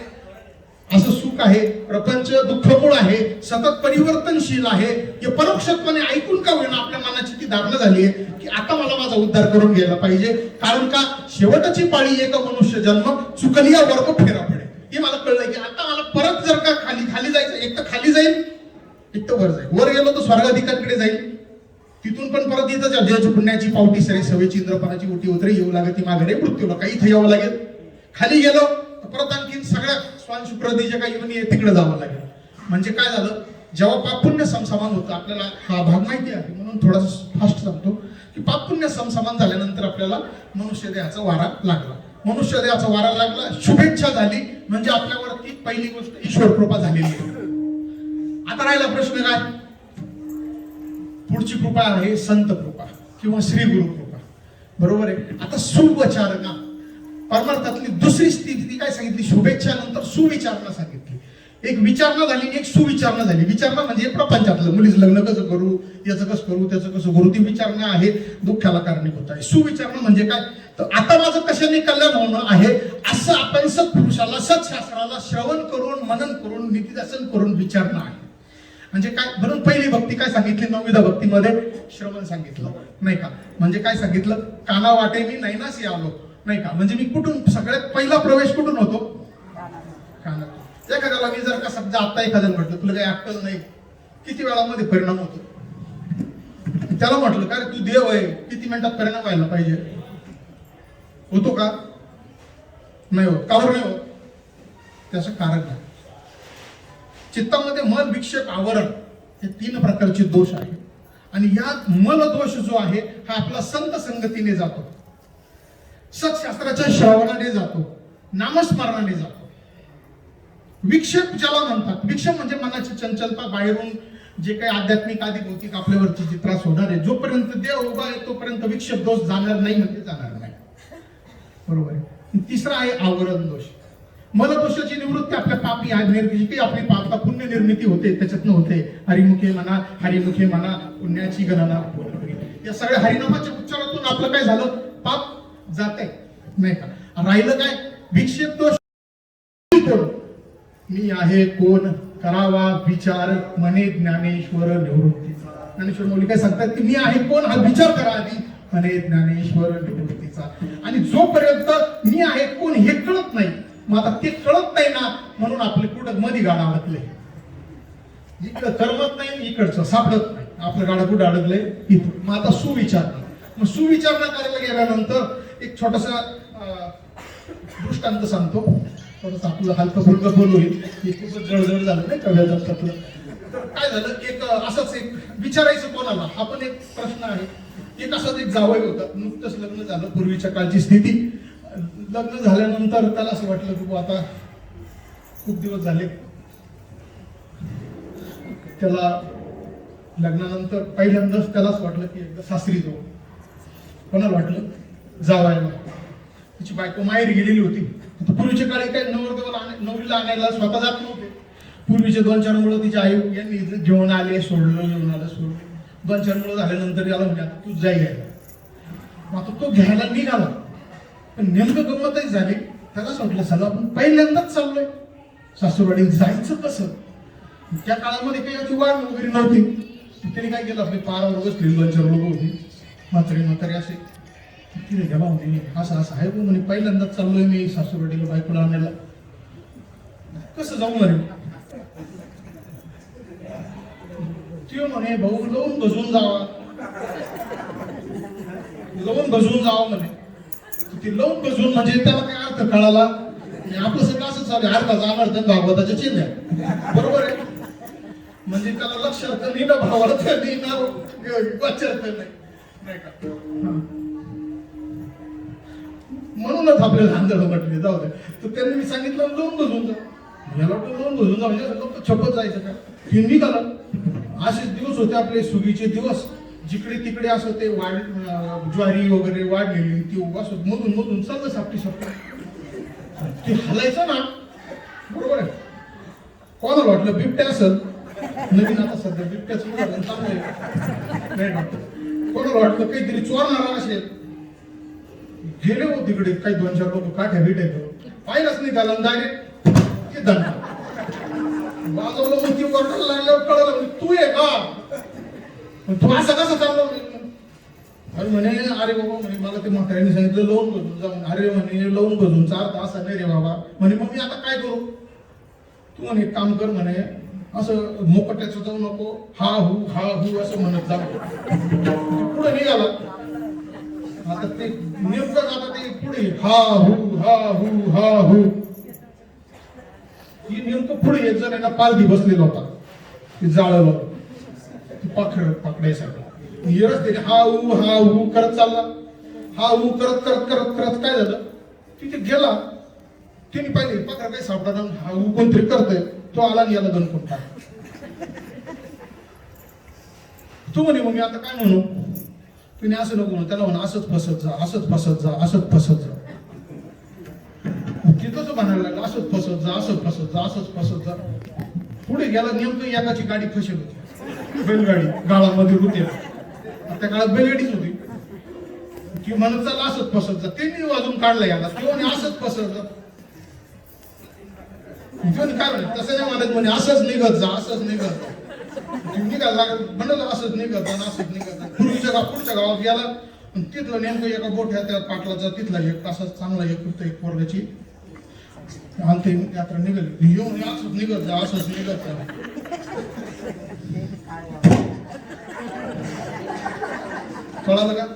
असं सुख आहे, प्रपंच दुःखमूळ आहे, सतत परिवर्तनशील आहे, हे परोक्षत्वाने ऐकून का होईना आपल्या मनाची ती धारणा झाली आहे की आता मला माझा उद्धार करून घ्यायला पाहिजे. कारण का शेवटची पाळी एक मनुष्य जन्म चुकलिया वर्ग फेरा पडे. हे मला कळलंय की आता मला परत जर का खाली जायचं, एक तर खाली जाईल, एक तर वर जाईल. वर गेलो तर स्वर्गाधिकारीकडे जाईल, तिथून पण परत इथं जगाची पुण्याची पावटी सरी सवयची इंद्रपणाची उठी उतरे येऊ लागेल ती माघारे मृत्यूला काही इथं यावं लागेल. खाली गेलो तर परत आणखी सगळ्या स्वान शुक्रदी जे काही योनी आहे तिकडे जावं लागेल. म्हणजे काय झालं, जेव्हा पाप पुण्य समसमान होतं, आपल्याला हा भाग माहिती आहे म्हणून थोडासा फास्ट सांगतो की पाप पुण्य समसमान झाल्यानंतर आपल्याला मनुष्य देहाचा वारा लागला. मनुष्य देहाचा वारा लागला, शुभेच्छा झाली, म्हणजे आपल्यावरती पहिली गोष्ट ईश्वर कृपा झालेली आहे. आता राहिला प्रश्न काय? पुढची कृपा आहे संत कृपा किंवा श्री गुरु कृपा. बरोबर आहे. आता सुविचारणा परमार्थातली दुसरी स्थिती काय सांगितली? शुभेच्छा नंतर सुविचारणा सांगितली. एक विचारणा झाली, एक सुविचारणा झाली. विचारणा म्हणजे प्रपंचातलं, मुलीचं लग्न कसं करू, याचं कसं करू, त्याचं कसं करू, ती विचारणा आहे, दुःखाला कारणीभूत आहे. सुविचारणा म्हणजे काय? तर आता माझं कशाने कल्याण होणं आहे असं आपण सत्पुरुषाला, सत्शास्त्राला श्रवण करून, मनन करून, नीतिदर्शन करून विचारणा आहे. म्हणजे काय? म्हणून पहिली भक्ती काय सांगितली? नवविधा भक्तीमध्ये श्रवण सांगितलं, नाही का? म्हणजे काय सांगितलं? काना वाटे मी नैनासी आलो, नाही का? म्हणजे मी कुठून सगळ्यात पहिला प्रवेश कुठून होतो? कानात. एखाद्याला मी जर का समजा आता एखाद्याला म्हटलं तुला काही अक्कल नाही, किती वेळामध्ये परिणाम होतो? त्याला म्हटलं का तू देव आहे, किती मिनिटात परिणाम व्हायला पाहिजे? होतो का? नाही होत. का बरं नाही होत? त्याचं कारण नाही. चित्तामध्ये मल, विक्षेप, आवरण हे 3 प्रकारचे दोष आहेत. आणि या मल दोष जो आहे हा आपला संत संगतीने जातो, सत्शास्त्राच्या श्रवणाने जातो, नामस्मरणाने जातो. विक्षेप ज्याला म्हणतात, विक्षेप म्हणजे मनाची चंचलता, बाहेरून जे काही आध्यात्मिक आदी भौतिक आपल्यावरती जे त्रास होणार आहे, जोपर्यंत देव उभा आहे तोपर्यंत विक्षेप दोष जाणार नाही, म्हणजे जाणार नाही. बरोबर आहे. तिसरा आहे आवरण दोष. मलदोषाची निवृत्ती आपल्या पापी आज्ञेची काही आपली पापता पुण्य निर्मिती होते, त्याच्यातनं होते. हरिमुखे म्हणा पुण्याची गणना. या सगळ्या हरिनामाच्या उच्चारातून आपलं काय झालं? पाप जात आहे, नाही का? राहिलं काय? विक्षेप दोष. मी आहे कोण करावा विचार मने ज्ञानेश्वर निवृत्तीचा. ज्ञानेश्वर मौली काय सांगतात की मी आहे कोण हा विचार करा आधी, मने ज्ञानेश्वर निवृत्तीचा. आणि जोपर्यंत मी आहे कोण हे कळत नाही, मग आता ते कळत नाही ना, म्हणून आपले कुठं मध्ये गाडा अडकले. इकडं करमत नाही, इकडचं सापडत नाही, आपलं गाडा कुठं अडकलंय इथं. मग आता सुविचारणा. मग सुविचारणा करायला गेल्यानंतर एक छोटासा दृष्टांत सांगतो. थोडंसं आपलं हलकं फुलकं बोलू होईल, हे खूपच जळजळ झालं नाही का वेदांतातलं. तर काय झालं, एक असंच एक विचारायचं कोणाला, हा पण एक प्रश्न आहे. एक असंच एक जावई होता, नुकतंच लग्न झालं, पूर्वीच्या काळची स्थिती. लग्न झाल्यानंतर त्याला असं वाटलं की आता खूप दिवस झाले. त्याला लग्नानंतर पहिल्यांदाच त्यालाच वाटलं की एकदा सासरी जाऊ. कोणाला वाटलं? जावायला. तिची बायको माहेर गेलेली होती. पूर्वीच्या काळी काय नवरीला आणायला स्वतः जात नव्हते. पूर्वीचे 2-4 मुलं तिच्या आई यांनी घेऊन आले, सोडलं, घेऊन आलं, सोडलं. 2-4 मुलं झाल्यानंतर याला म्हणजे आता तू जाई घ्यायला. मग आता तो घ्यायला निघाला, पण नेमकं गंमतच झाली. त्याला म्हटलं सगळं आपण पहिल्यांदाच चाललोय सासूरवाडी, जायचं कसं? त्या काळामध्ये काही याची वाढ वगैरे नव्हती. त्याने काय केलं, आपली पारावर बसली 2-4 लोक होती, म्हातारे असे. तिने गेला म्हणे असं आहे म्हणे, पहिल्यांदाच चाललोय मी सासूरवाडीला बायकोला आणायला, कसं जाऊ म्हणे. ती म्हणे भाऊ लावून बजून जावा म्हणे. ती लावून बजून म्हणजे त्याला काय अर्थ कळाला? आपलं सगळं असं चालू आहे, अर्थ जाणार भागवताच्या चिन्ह. बरोबर आहे. म्हणजे त्याला लक्षात नाही ना, भावाला नाही ना, वाचत नाही का? म्हणूनच आपल्याला आंधळ म्हटले जाऊ दे. तर त्यांनी मी सांगितलं लोन बजून जा. याला वाटतं लोन बजून जा म्हणजे छपत जायचं का? हे निघालं. असेच दिवस होते आपले सुगीचे दिवस. जिकडे तिकडे असं ते ज्वारी वगैरे वाढलेली ती असं मधून मधून चाललं सापटी ते हलायचं ना, बरोबर आहे. कोणाला वाटलं बिबट्या असेल, नवीन आता सध्या बिबट्याचं उदाहरण चांगलं आहे. कोणाला वाटलं काहीतरी चोरणारा असेल, गेले हो तिकडे काही 2-4 लोक काठ्या भेटायचं, पाहिलंच नाही त्याला, डायरेक्ट ते दंड बाजूला मग ती वरडायला लागल्यावर कळलं तू आहे का, तू असं कसं चाललं अरे म्हणे, अरे बाबा म्हणे मला ते म्हाताऱ्याने सांगितलं लावून बसून जाऊन, अरे म्हणे लावून बसून 4 तास नाही रे बाबा म्हणे, मग मी आता काय करू. तू म्हणे एक काम कर म्हणे, असं मोकट्याचं जाऊ नको, हा हू असं म्हणत जा. पुढे निघाला. आता ते नेमकं आता ते पुढे हा हू ही नेमकं पुढे एक जण पालखी बसलेला होता, ते जाळलं पकडायसाठी. त्याने हा हू करत चालला, हा हू करत करत करत करत काय झालं, तिथे गेला. तिने पाहिले पकड काही सापडा, हा हू कोणतरी करतोय, तो आला आणि याला दणकून टाकला. तू म्हणे मग मी आता काय म्हणू, तुम्ही असं नको म्हणू, त्याला म्हणा असंच फसत जा, असंच फसत जा, असंच फसत जा. तिथंच म्हणायला लागलं असंच फसत जा, असंच फसत जा, असंच फसत जा. पुढे गेला, नेमकं एकाची गाडी फसेल होती, बैलगाडी गाळामध्ये होती. त्या काळात बैलगाडीच होती. ती म्हणत चालला असंच फसत जा, त्यांनी वाजून काढला याला, किंवा असंच फसत जा. काय म्हणे, तसं नाही म्हणत म्हणे, असंच निघत जा, असंच निघत जा. निघायला म्हणलं असंच निघत जा, असंच निघत जा. पुढच्या गावात गेला, तिथलं नेमकं एका मोठ्या त्या पाटलाचा तिथला एक असा चांगला एक वर्गाची आलते यात्रा निघाली, येऊन असंच निघत जा, असंच निघत जा. कळालं का.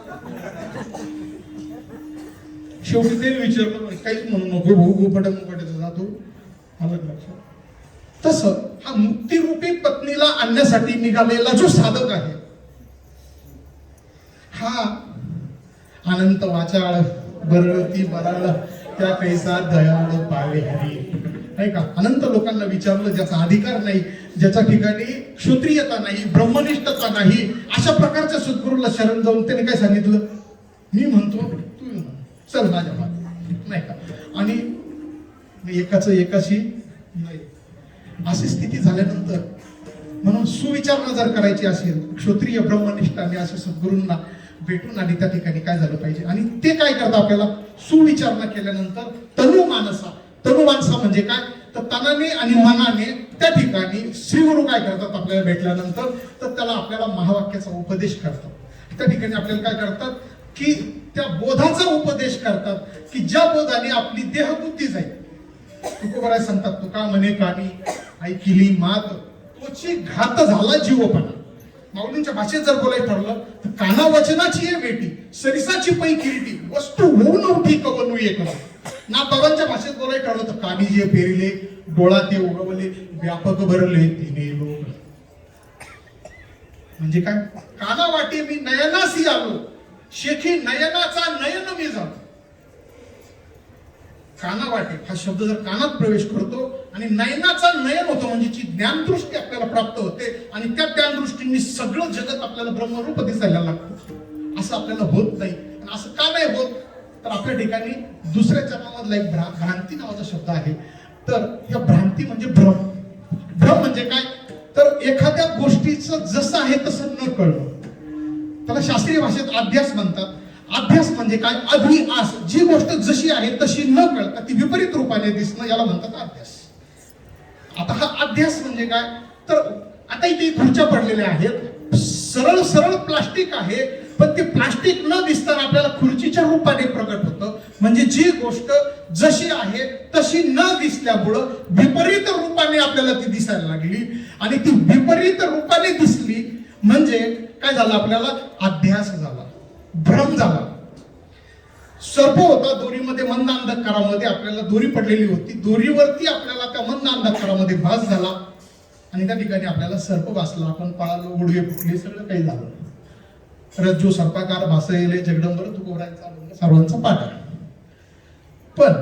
शेवटी ते विचारलं, काहीच म्हणू नको भाऊ, गोपट्याचा जातो. आलं लक्षात. तसं हा मुक्तिरूपी पत्नीला आणण्यासाठी निघालेला जो साधक आहे, हा अनंत वाचाळ बरळती बराळ त्या कैसा दयाळ पावे हरी, नाही का. अनंत लोकांना विचारलं, ज्याचा अधिकार नाही, ज्याच्या ठिकाणी क्षत्रियता नाही, ब्रह्मनिष्ठता नाही, अशा प्रकारच्या सद्गुरूला शरण जाऊन त्याने काय सांगितलं, मी म्हणतो तू म्हण, चल माझ्या मागे, नाही का. आणि एकाशी नाही, अशी स्थिती झाल्यानंतर म्हणून सुविचारणा जर करायची असेल, क्षत्रिय ब्रह्मनिष्ठाने अशा सद्गुरूंना भेटून आणि त्या ठिकाणी काय झालं पाहिजे. आणि ते काय करतात, आपल्याला सुविचारणा केल्यानंतर तनुमानसा म्हणजे काय, तर तनाने आणि मनाने त्या ठिकाणी श्रीगुरु काय करतात, आपल्याला भेटल्यानंतर तर त्याला आपल्याला महावाक्याचा उपदेश करतात. त्या ठिकाणी आपल्याला काय करतात की त्या बोधाचा उपदेश करतात, की ज्या बोधाने आपली देहबुद्धी जाईल. तुकोबराय सांगतात, तुका म्हणे कानी ऐकिली मात तोची घात झाला जीवपणा. माऊलींच्या भाषेत जर बोलायचं ठरलं तर काना वचनाची ये बेटी, सरिसाची पै किरीटी, वस्तू होऊन उठी कवनू एक. ना बाबांच्या भाषेत बोलायचं ठरलं तर कानी जे पेरिले, डोळा ते उगवले, व्यापक भरले तिने लोक. म्हणजे काय, काना वाटे मी नयनासी आलो, शेखी नयनाचा नयन मी झालो. काना वाटे हा शब्द जर कानात प्रवेश करतो आणि नयनाचा नयन होतो, म्हणजे जी ज्ञानदृष्टी आपल्याला प्राप्त होते, आणि त्या ज्ञानदृष्टींनी सगळं जगत आपल्याला ब्रह्मरूप दिसायला लागतं. असं आपल्याला होत नाही. असं का नाही होत, तर आपल्या ठिकाणी दुसऱ्या चरणामधला एक भ्रांती नावाचा शब्द आहे. तर या भ्रांती म्हणजे भ्रम म्हणजे काय, तर एखाद्या गोष्टीचं जसं आहे तसं न कळणं, त्याला शास्त्रीय भाषेत अध्यास म्हणतात. अभ्यास म्हणजे काय, अभिआस, जी गोष्ट जशी आहे तशी न कळता ती विपरीत रूपाने दिसणं, याला म्हणतात अभ्यास. आता हा अभ्यास म्हणजे काय, तर आता इथे खुर्च्या पडलेल्या आहेत, सरळ सरळ प्लास्टिक आहे, पण ते प्लास्टिक न दिसताना आपल्याला खुर्चीच्या रूपाने प्रकट होतं. म्हणजे जी गोष्ट जशी आहे तशी न दिसल्यामुळं विपरीत रूपाने आपल्याला ती दिसायला लागली, आणि ती विपरीत रूपाने दिसली म्हणजे काय झालं, आपल्याला अध्यास झाला, भ्रम झाला. सर्प होता दोरीमध्ये, मंद अंधकारामध्ये आपल्याला दोरी पडलेली होती, दोरीवरती आपल्याला त्या मंद अंधकारामध्ये भास झाला, आणि त्या ठिकाणी आपल्याला सर्प भासला. आपण पळालो, गुडघे फुटले, सगळं काही झालं. रज्जू सर्पाकार भासले जगदंबर तुकोबरायांचा सर्वांचा पाठ आहे. पण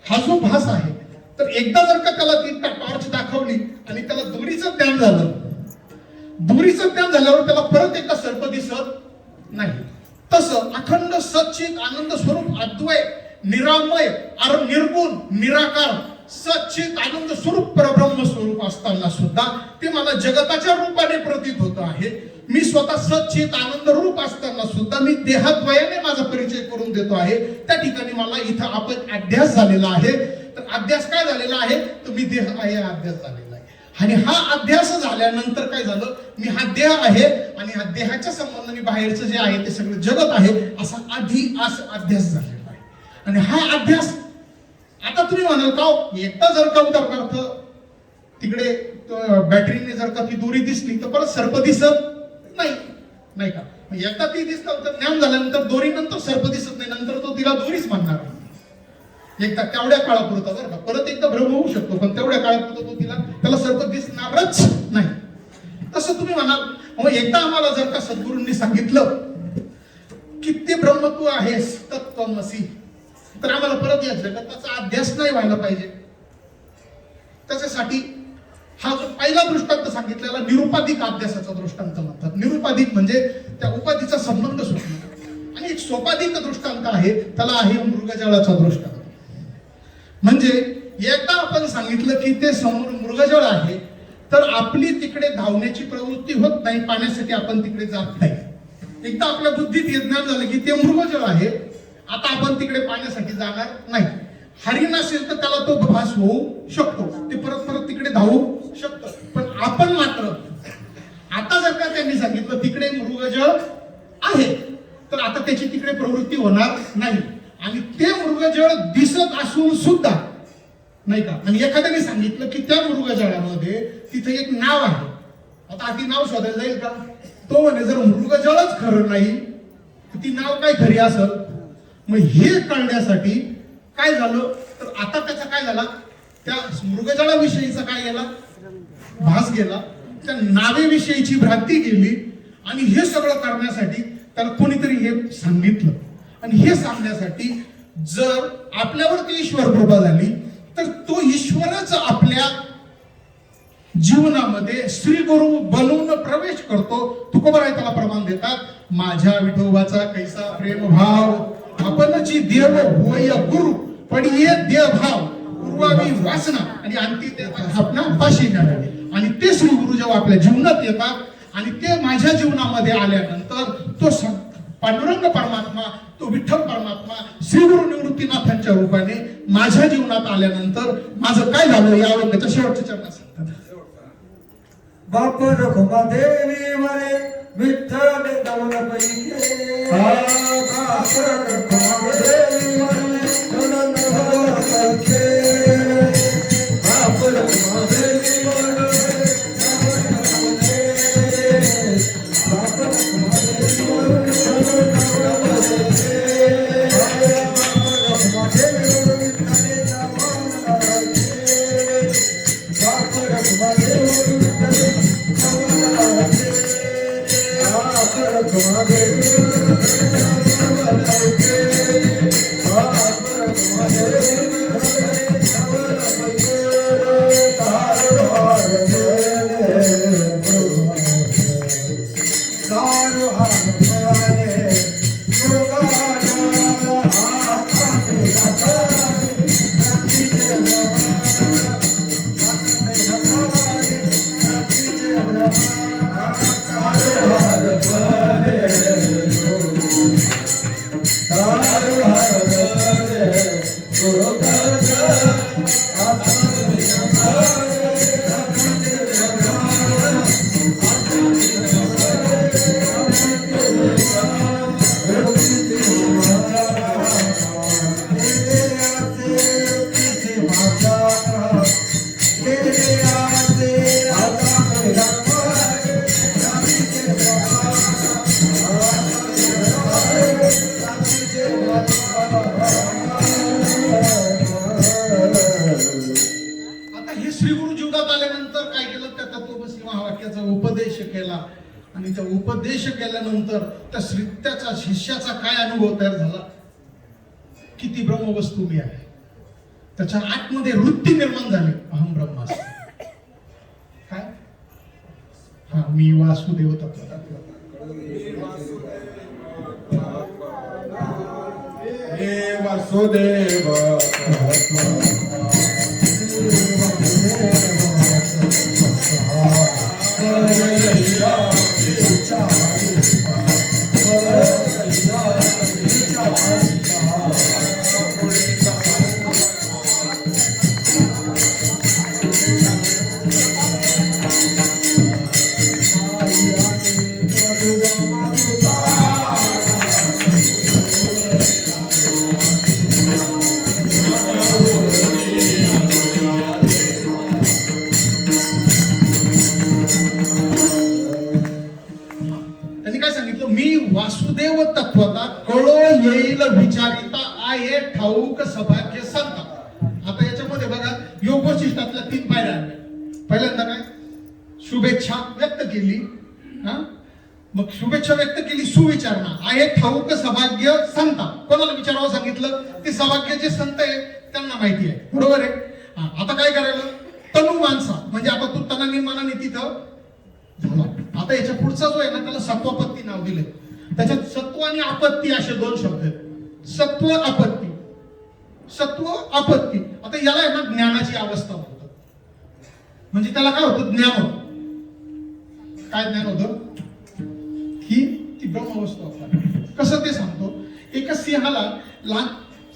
हा जो भास आहे, तर एकदा जर का त्याला ती टॉर्च दाखवली आणि त्याला दोरीचं ज्ञान झालं, दोरीचं ज्ञान झाल्यावर त्याला परत एकदा सर्प दिसत नाही. तसं अखंड सच्चित आनंद स्वरूप अद्वय निरामय निर्गुण निराकार सच्चित आनंद स्वरूप परब्रह्म स्वरूप असताना सुद्धा ते मला जगताच्या रूपाने प्रतीत होत आहे. मी स्वतः सच्चित आनंद रूप असताना सुद्धा मी देहाद्वयाने माझा परिचय करून देतो आहे. त्या ठिकाणी मला इथं आपण अध्यास झालेला आहे. तर अध्यास काय झालेला आहे, तर मी देह आहे अध्यास झालेला आहे. आणि हा अध्यास झाल्यानंतर काय झालं, मी हा देह आहे आणि हा देहाच्या संबंधाने बाहेरचं जे आहे ते सगळं जगत आहे असा अध्यास झालेला आहे. आणि हा अध्यास आता तुम्ही म्हणाल का एकदा जर का उदाहरणार्थ तिकडे बॅटरीने जर का ती दोरी दिसली तर परत सर्प दिसत नाही का? एकदा ती दिसतं तर ज्ञान झाल्यानंतर दोरी नंतर सर्प दिसत नाही, नंतर तो तिला दोरीच म्हणणार. एकदा तेवढ्या काळापुरता बरं का, परत एकदा भ्रम होऊ शकतो पण तेवढ्या काळापुरता तो त्याला सर्प दिसणारच नाही. तसं तुम्ही म्हणाल एकदा आम्हाला जर का सद्गुरूंनी सांगितलं की ते ब्रह्म तू आहेस तत्त्वमसी, तर आम्हाला परत या जगताचा अध्यास नाही व्हायला पाहिजे. त्याच्यासाठी हा जो पहिला दृष्टांत सांगितलेला निरुपाधिक अध्यासाचा दृष्टांत म्हणतात. निरुपाधिक म्हणजे त्या उपाधीचा संबंध सुटणं. आणि एक सोपाधिक दृष्टांत आहे, त्याला आहे मृगजळाचा दृष्टांत. म्हणजे एकदा आपण सांगितलं की ते समोर मृगजळ आहे तर आपली तिकडे धावण्याची प्रवृत्ती होत नाही, पाण्यासाठी आपण तिकडे जात नाही. एकदा आपल्या बुद्धीत हे ज्ञान झालं की ते मृगजळ आहे, आता आपण तिकडे पाण्यासाठी जाणार नाही. हरिण असेल तर त्याला तो भास होऊ शकतो, ते परत परत तिकडे धावू शकतो. पण आपण मात्र आता जर का त्यांनी सांगितलं तिकडे मृगजळ आहे तर आता त्याची तिकडे प्रवृत्ती होणार नाही. आणि ते मृगजळ दिसत असून सुद्धा नाही का, आणि एखाद्याने सांगितलं की त्या मृगजळामध्ये तिथे एक नाव आहे, आता ती नाव शोधायला जाईल का? तो म्हणे जर मृगजळच खरं नाही तर ती नाव काय खरी असेल. मग हे कळण्यासाठी काय झालं, तर आता त्याचा काय झाला, त्या मृगजळाविषयीचा काय गेला, भास गेला, त्या नावेविषयीची भ्रांती गेली. आणि हे सगळं करण्यासाठी त्याला कोणीतरी हे सांगितलं. आणि हे सांगण्यासाठी जर आपल्यावरती ईश्वर कृपा झाली तर तो ईश्वरच आपल्या जीवनामध्ये श्री गुरु बनवून प्रवेश करतो. तुकोबराय त्याला प्रमाण देतात, माझ्या विठोबाचा कैसा प्रेम भाव आपणची देव होय गुरु पडिये देव भाव पूर्वावी वासना आणि अंती आपला पाशी मिळाली. आणि ते श्री गुरु जेव्हा आपल्या जीवनात येतात आणि ते माझ्या जीवनामध्ये आल्यानंतर तो पांडुरंग परमात्मा, तो विठ्ठल परमात्मा श्री गुरु निवृत्तीनाथांच्या रूपाने माझ्या जीवनात आल्यानंतर माझं काय झालं या अवंगाच्या शेवटच्या चरणात सांगतात.
बाप रखुमा देवी मरे विठ्ठल दौल पैके बाप रखुमा देवी मरे दौल पैके बाप रखुमा देवी मरे बाप रखुमा देवी मरे
उपदेश केला. आणि त्या उपदेश केल्यानंतर त्याचा शिष्याचा काय अनुभव तयार झाला, किती ब्रह्मवस्तू मी आहे, त्याच्या आतमध्ये वृत्ती निर्माण झाली, अहम ब्रह्मास्मि. काय हा मी वासुदेव तत्व.
हे वासुदेव
त्यांनी काय सांगितलं, मी वासुदेव तत्वता कळो येईल विचारिता आहे ठाऊक सभाग्य संता. आता याच्यामध्ये बघा योग वैशिष्ट्यातल्या 3 पायऱ्या आल्या. पहिल्यांदा काय, शुभेच्छा व्यक्त केली, मग शुभेच्छा व्यक्त केली, सुविचारणा आहे ठाऊक सभाग्य संता. कोणाला विचारावं सांगितलं, ते सभाग्य जे संत आहे त्यांना माहिती आहे, बरोबर आहे. आता काय करायला, तनु माणसा म्हणजे आता तू तनानी मनाने तिथं झाला. आता याच्या पुढचा जो आहे ना त्याला सत्वापत्ती नाव दिले. त्याच्यात सत्व आणि आपत्ती असे 2 शब्द आहेत. सत्व आपत्ती, सत्व आपत्ती. आता याला आहे ना ज्ञानाची अवस्था म्हणतात. म्हणजे त्याला काय होतं, ज्ञान होतं. काय ज्ञान होतं की ती ब्रह्मावस्था होता. कसं ते सांगतो. एका सिंहाला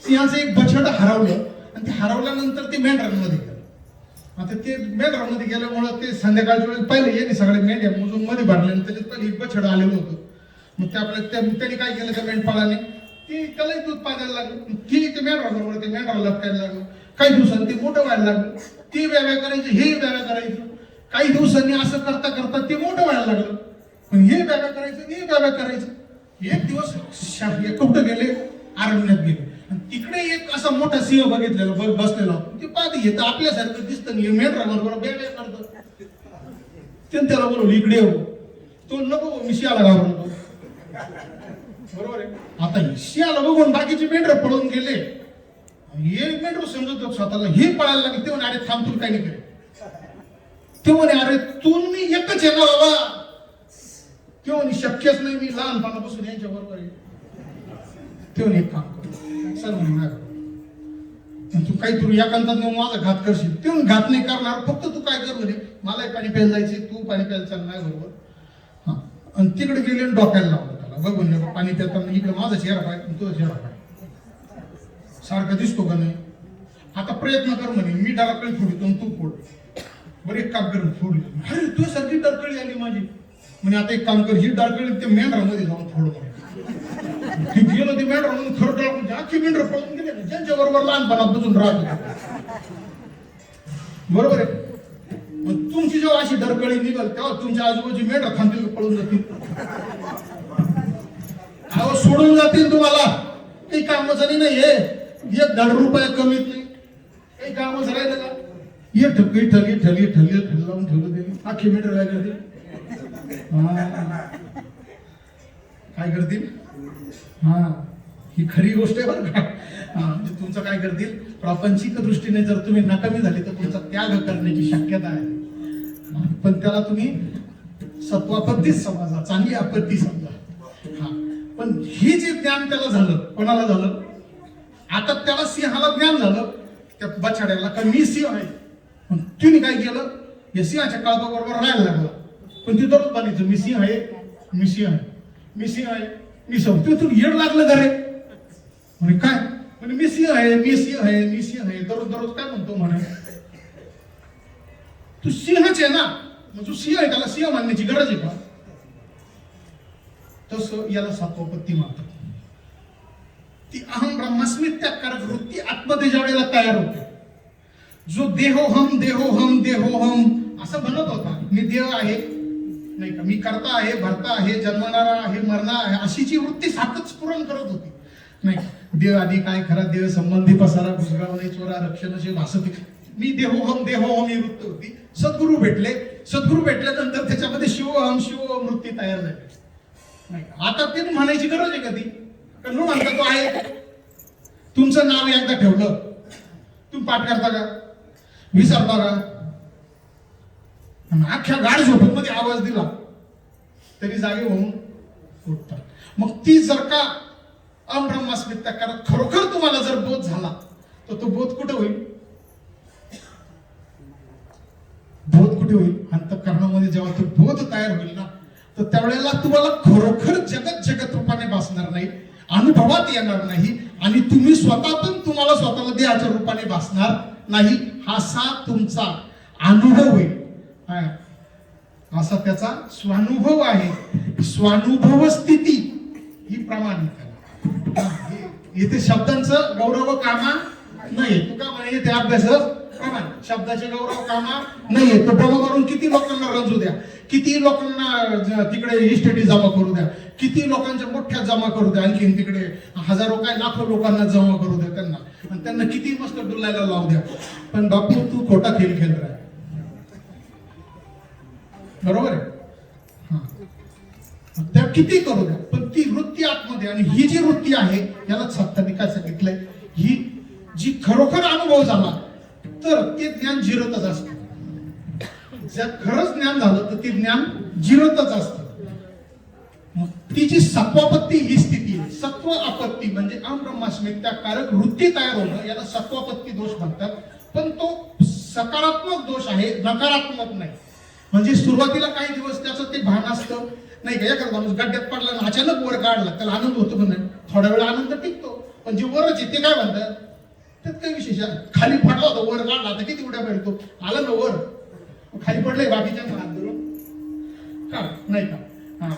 सिंहाचं एक बछड हरवलं आणि ते हरवल्यानंतर ते मेंढरांमध्ये गेलं. आता ते मेंढरांमध्ये गेल्यामुळं ते संध्याकाळच्या वेळेस पहिले येणे सगळे मेंढ्या मोजून मध्ये भरले आणि त्याच्यात पहिले एक बछड आलेलं होतं. मग त्यांनी काय केलं, त्या मेंढपाळाने ते त्यालाही दूध पाजायला लागलं. ती ते मेंढराबरोबर ते मेंढराला लटकायला लागलं. काही दिवसांनी ते मोठं व्हायला लागलं. ती व्याव्या करायची, हे व्याव्या करायचं. काही दिवसांनी असं करता करता ते मोठं व्हायला लागलं. पण हे व्याव्या करायचं, हे व्याव्या करायचं. एक दिवस कुठं गेले, अरण्यात गेले. तिकडे एक असा मोठा सिंह बघितलेला बसलेला. ते पाहते येतं आपल्यासारखं दिसतं नाही, मेंढराबरोबर बेड्या करतो. त्याला बोलवलं, इकडे येऊ. तो नको, मी शियाला घाबरतो. बरोबर आहे. आता शियाला बघून बाकीचे मेंढर पळून गेले. हे मेंढर समजतो स्वतःला, हे पळायला लागले. ते म्हणे, अरे थांब, तुला काही नाही करे. ते म्हणे, अरे तू मी एकच आहे ना बाबा. ते म्हणे, शक्यच नाही, मी लहानपणापासून यांच्या बरोबर आहे. ते म्हणे, एक काम कर सर, म्हणे तू काही तू एकांतात माझा घात करशील. ते म्हणे, घात नाही करणार, फक्त तू काय कर म्हणे, मलाही पाणी प्यायला जायचे, तू पाणी प्यायला चालणार बरोबर. हा, आणि तिकडे गेले आणि डोक्याला लावलं त्याला. बघून पाणी पिताना इकडे माझा चेहरा पाहिजे, तुझा चेहरा पाहिजे, सारखा दिसतो का नाही. आता प्रयत्न कर म्हणे, मी डरकळी फोडतो आणि तू फोड. बरं एक काम कर, फोडली. अरे तू सारखी डरकळी आली माझी. म्हणजे आता एक काम कर, ही डरकळी ते मेंढरामध्ये जाऊन फोड म्हणे. ते गेलं ते मेंढर म्हणून खरं म्हणजे अख्खी मेंढर पळून गेले ना, त्यांच्या बरोबर लहानपणापासून राहत. बरोबर आहे. मग तुमची जेव्हा अशी डरकळी निघल तेव्हा तुमच्या आजूबाजूची मेंढर थांबतील, पळून जातील, अहो सोडून जातील तुम्हाला. काही कामाचं नाही हे, एक ₹1.5 कमीत नाही. काही कामच राहिलं का, ये ठली ठली ठली ठली ठली लावून ठेवलं ते. अख्खी मेंढर काय करतील, काय करतील. हा, ही खरी गोष्ट आहे बरं का. म्हणजे तुमचं काय करतील, प्रापंचिक दृष्टीने जर तुम्ही नाकामी झाले तर तुमचा त्याग करण्याची शक्यता आहे. पण त्याला तुम्ही सत्वापत्तीच समजा, चांगली आपत्ती समजा. हा, पण हे जे ज्ञान त्याला झालं, कोणाला झालं, आता त्याला सिंहाला ज्ञान झालं, त्या बछड्याला का मी सिंह आहे. पण तिने काय केलं, या सिंहाच्या कळपाबरोबर राहायला लागला. पण ती दररोज म्हणायचं, मी सिंह आहे, मी सिंह आहे, मी सिंह आहे, मी सिंह. तू येड लागलं का रे. म्हणे काय, म्हणजे मी सिंह आहे, मी सिंह आहे, मी सिंह आहे, दररोज दररोज काय म्हणतो म्हणे. तू सिंहच आहे ना, मग तू सिंह आहे, त्याला सिंह मानण्याची गरज आहे का. तसं याला सत्वापत्ती म्हणतात. ती अहम ब्रह्मस्मित्याकारक वृत्ती आत्मते ज्या वेळेला तयार होते. जो देहोहम देहोहम देहोहम असं म्हणत होता, मी देह आहे नाही का, मी करता आहे, भरता आहे, जन्मणारा आहे, मरणार आहे, अशी जी वृत्ती सातच पूर्ण करत होती. नाही, देव आधी काय खरा, देव संबंधी पसारा भुजगावणे चोरा रक्षण असे भासते. मी देहोहम देहोहम ही वृत्ती होती. सद्गुरू भेटल्यानंतर त्याच्यामध्ये शिवोहम शिवोहम वृत्ती तयार झाली. नाही, आता ते म्हणायची गरज आहे का ती, का न म्हणता तो आहे. तुमचं नाव एकदा ठेवलं, तुम्ही पाठ करता का, विसरता का. अख्ख्या गाड झोपेमध्ये आवाज दिला तरी जागे होऊन उठतात. मग ती जर का अब्रह्मास्मिता करत खरोखर तुम्हाला जर बोध झाला तर तो बोध कुठे होईल? बोध कुठे होईल? अंतःकरणामध्ये. जेव्हा तो बोध तयार होईल ना तर त्यावेळेला तुम्हाला खरोखर जगत जगत रूपाने भासणार नाही, अनुभवात येणार नाही आणि तुम्ही स्वतः पण तुम्हाला स्वतःला देहाच्या रूपाने भासणार नाही. असा तुमचा अनुभव होईल. असा त्याचा स्वानुभव आहे. स्वानुभव स्थिती ही प्रामाणिक आहे. इथे शब्दांचं गौरव कामा नाही. तू का म्हणे ते अभ्यास प्रमाण शब्दाचे गौरव कामा नाहीये. तो बाबा म्हणून किती लोकांना रंजू द्या, किती लोकांना तिकडे इस्टेटी जमा करू द्या, किती लोकांच्या मोठ्या जमा करू द्या, आणखीन तिकडे हजारो काय लाखो लोकांना जमा करू द्या त्यांना, आणि त्यांना किती मस्त डुलायला लावू द्या, पण बापू तू खोटा खेळ खेळ राहा. बरोबर आहे? त्या किती करू द्या, पण ती वृत्ती आतमध्ये. आणि ही जी वृत्ती आहे याला सत्ताने काय सांगितलंय, ही जी खरोखर अनुभव झाला तर ते ज्ञान जिरतच असतं. जर खरंच ज्ञान झालं तर ते ज्ञान जिरतच असतं. ती जी सत्वापत्ती ही स्थिती आहे. सत्व आपत्ती म्हणजे अब्रह्मास्मिताकारक वृत्ती तयार होणं याला सत्वापत्ती दोष म्हणतात. पण तो सकारात्मक दोष आहे, नकारात्मक नाही. म्हणजे सुरुवातीला काही दिवस त्याचं ते भान असतं नाही का. एखादा माणूस गड्ड्यात पडला ना अचानक वर काढला त्याला आनंद होतो पण नाही, थोडा वेळ आनंद टिकतो. पण जे वरच आहे ते काय म्हणतात, त्यात काही विशेष. खाली पडला होता वर काढला तर किती उड्या मिळतो, आला ना वर, खाली पडलंय बाकीच्या हात धरून का नाही का.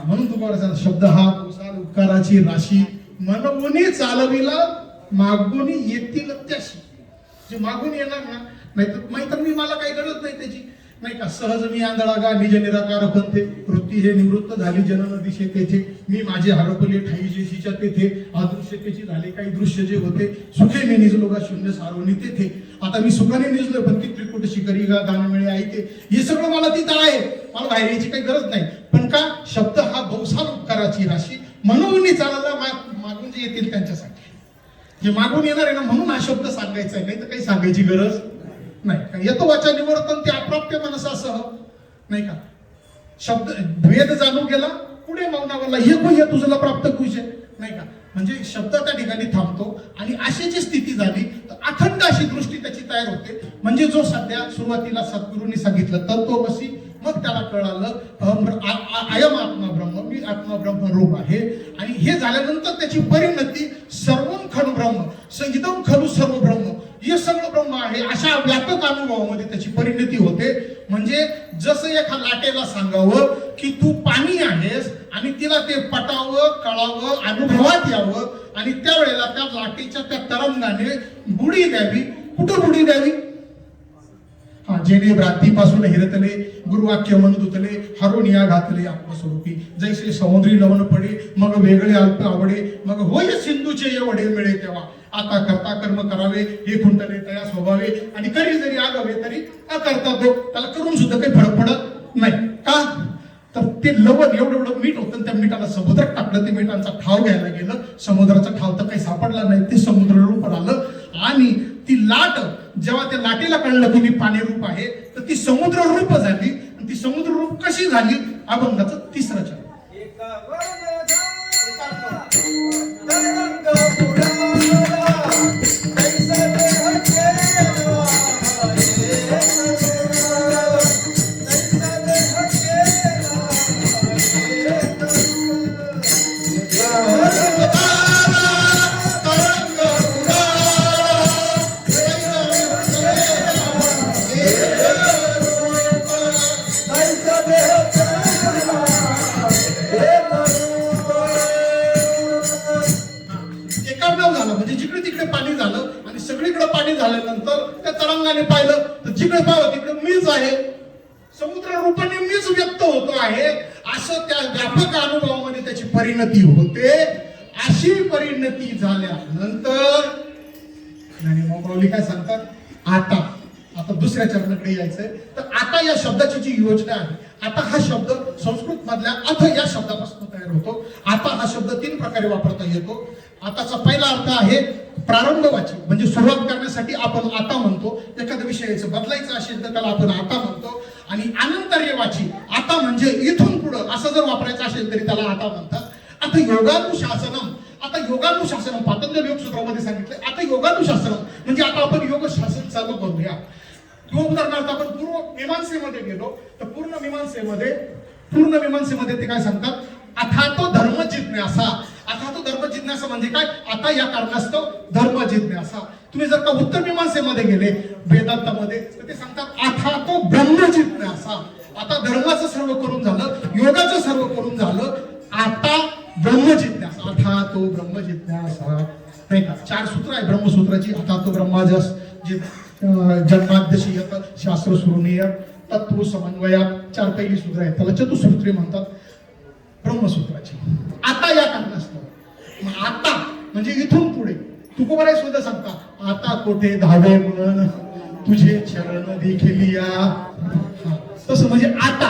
म्हणून तुम्हाला शब्द हा पुसार उपकाराची राशी मनवुनी चालविला मागुनी येतील त्याशी. जे मागून येणार ना, नाहीतर मी मला काही गरज नाही त्याची नाही का. सहज मी आंधळा निज निराकार पंथे वृत्ती हे निवृत्त झाली जनन दिशे तेथे. मी माझे हरपले ठाई जेशीच्या तेथे अदृश्यतेची झाले काही दृश्य जे होते. सुखे मी निजलो गा शून्य सारोनी तेथे. आता मी सुखाने निजलोय पण ती त्रिकुट शिखरी गा दान मिळे आई ते. हे सगळं मला तिथं आहे, मला बाहेर यायची काही गरज नाही. पण का शब्द हा बहुसार उपकाराची राशी म्हणून चालायला मागून जे येतील त्यांच्यासाठी. जे मागून येणार आहे ना म्हणून हा शब्द सांगायचा आहे, नाही तर काही सांगायची गरज नाही. येतो वाचा निवर्तन ते अप्राप्य मनसासह नाही का. शब्द भेद जाणू गेला पुढे मौनावरला हे तुझला प्राप्त खुश आहे नाही का. म्हणजे शब्द त्या ठिकाणी थांबतो आणि अशी जी स्थिती झाली तर अखंड अशी दृष्टी त्याची तयार होते. म्हणजे जो सध्या सुरुवातीला सद्गुरूंनी सांगितलं तत्वमसी, मग त्याला कळालं अयम आत्मा ब्रह्म, मी आत्मा ब्रह्म रूप आहे. आणि हे झाल्यानंतर त्याची परिणती सर्वम खलु ब्रह्म संगीतम खलु सर्व ब्रह्म, हे सगळं ब्रह्म आहे अशा व्यापक अनुभवामध्ये त्याची परिणती होते. म्हणजे जसं एका लाटेला सांगावं की तू पाणी आहेस आणि तिला ते पटावं, कळावं, अनुभवात यावं आणि त्यावेळेला त्या लाटेच्या त्या तरंगाने बुडी द्यावी. कुठं बुडी द्यावी? जेणे भ्रांतीपासून हिरतले गुरुवाक्य मन दुतले हरोनिया घातले आत्मस्वरूपी. जैसे समुद्री लवण पडे मग वेगळे अल्प आवडे मग होय सिंधूचे वडे मिळे तेव्हा. आता करता कर्म करावे हे खुंटले तया स्वभावे आणि करी जरी आगावे तरी अकर्ता तो. त्याला करून सुद्धा काही फरक पडत नाही. का तर ते लवण एवढं मीठ होतं, त्या मिठाला समुद्रात टाकलं, ते मिठांचा ठाव घ्यायला गेलं. समुद्राचा ठाव तर काही सापडला नाही, ते समुद्र रूप आलं. आणि ती लाट जेव्हा त्या लाटेला कळलं की मी पाणी रूप आहे तर ती समुद्र रूप झाली. आणि ती समुद्र रूप कशी झाली? अभंगाचं तिसरं चरण. झाल्यानंतर त्या तरंगाने पाहिलं तर जिकडे पाहावं तिकडे मीच आहे, समुद्र रूपाने मीच व्यक्त होतो आहे. असं त्या व्यापक अनुभवामध्ये त्याची परिणती होते. अशी परिणती झाल्यानंतर मोबावली काय सांगतात, आता दुसऱ्या चरणाकडे यायचंय. तर आता या शब्दाची जी योजना आहे, आता हा शब्द संस्कृत मधल्या अथ या शब्दापासून तयार होतो. आता हा शब्द 3 प्रकारे वापरता येतो. आताचा पहिला अर्थ आहे प्रारंभवाची, म्हणजे सुरुवात करण्यासाठी आपण आता म्हणतो. एखाद्या विषयाचं बदलायचं असेल तर त्याला आपण आता म्हणतो. आणि अनंतरेवाची, आता म्हणजे इथून पुढं असं जर वापरायचं असेल तरी त्याला आता म्हणतात. आता योगानुशासनम, आता योगानुशासनम पातंजल योग सूत्रामध्ये सांगितलं. आता योगानुशासनम म्हणजे आता आपण योग शासन चालू करूया. किंवा उदाहरणार्थ आपण पूर्व मीमांसेमध्ये गेलो तर पूर्ण मीमांसेमध्ये ते काय सांगतात, अथातो धर्म जिज्ञासा. अथातो धर्म जिज्ञासा म्हणजे काय, आता या कारणास्तव धर्म जिज्ञासा. तुम्ही जर का उत्तर मीमांसेमध्ये गेले वेदांतामध्ये तर ते सांगतात अथातो ब्रह्म जिज्ञासा. आता धर्माचं सर्व करून झालं, योगाचं सर्व करून झालं, आता ब्रह्म जिज्ञासा. अथातो ब्रह्म जिज्ञासा नाही का. 4 सूत्र आहे ब्रह्मसूत्राची. अथातो ब्रह्माजस जन्माद्यशी शास्त्र सुरुनीय तत्व समन्वया, 4 पहिली सूत्र आहेत, त्याला चतुसूत्री म्हणतात ब्रह्मसूत्राची. आता या कारणास्तव, मग आता म्हणजे इथून पुढे तुकोबाराय सुद्धा सांगता, आता कोठे धावे म्हणून तुझे चरण देखील या. तसं म्हणजे आता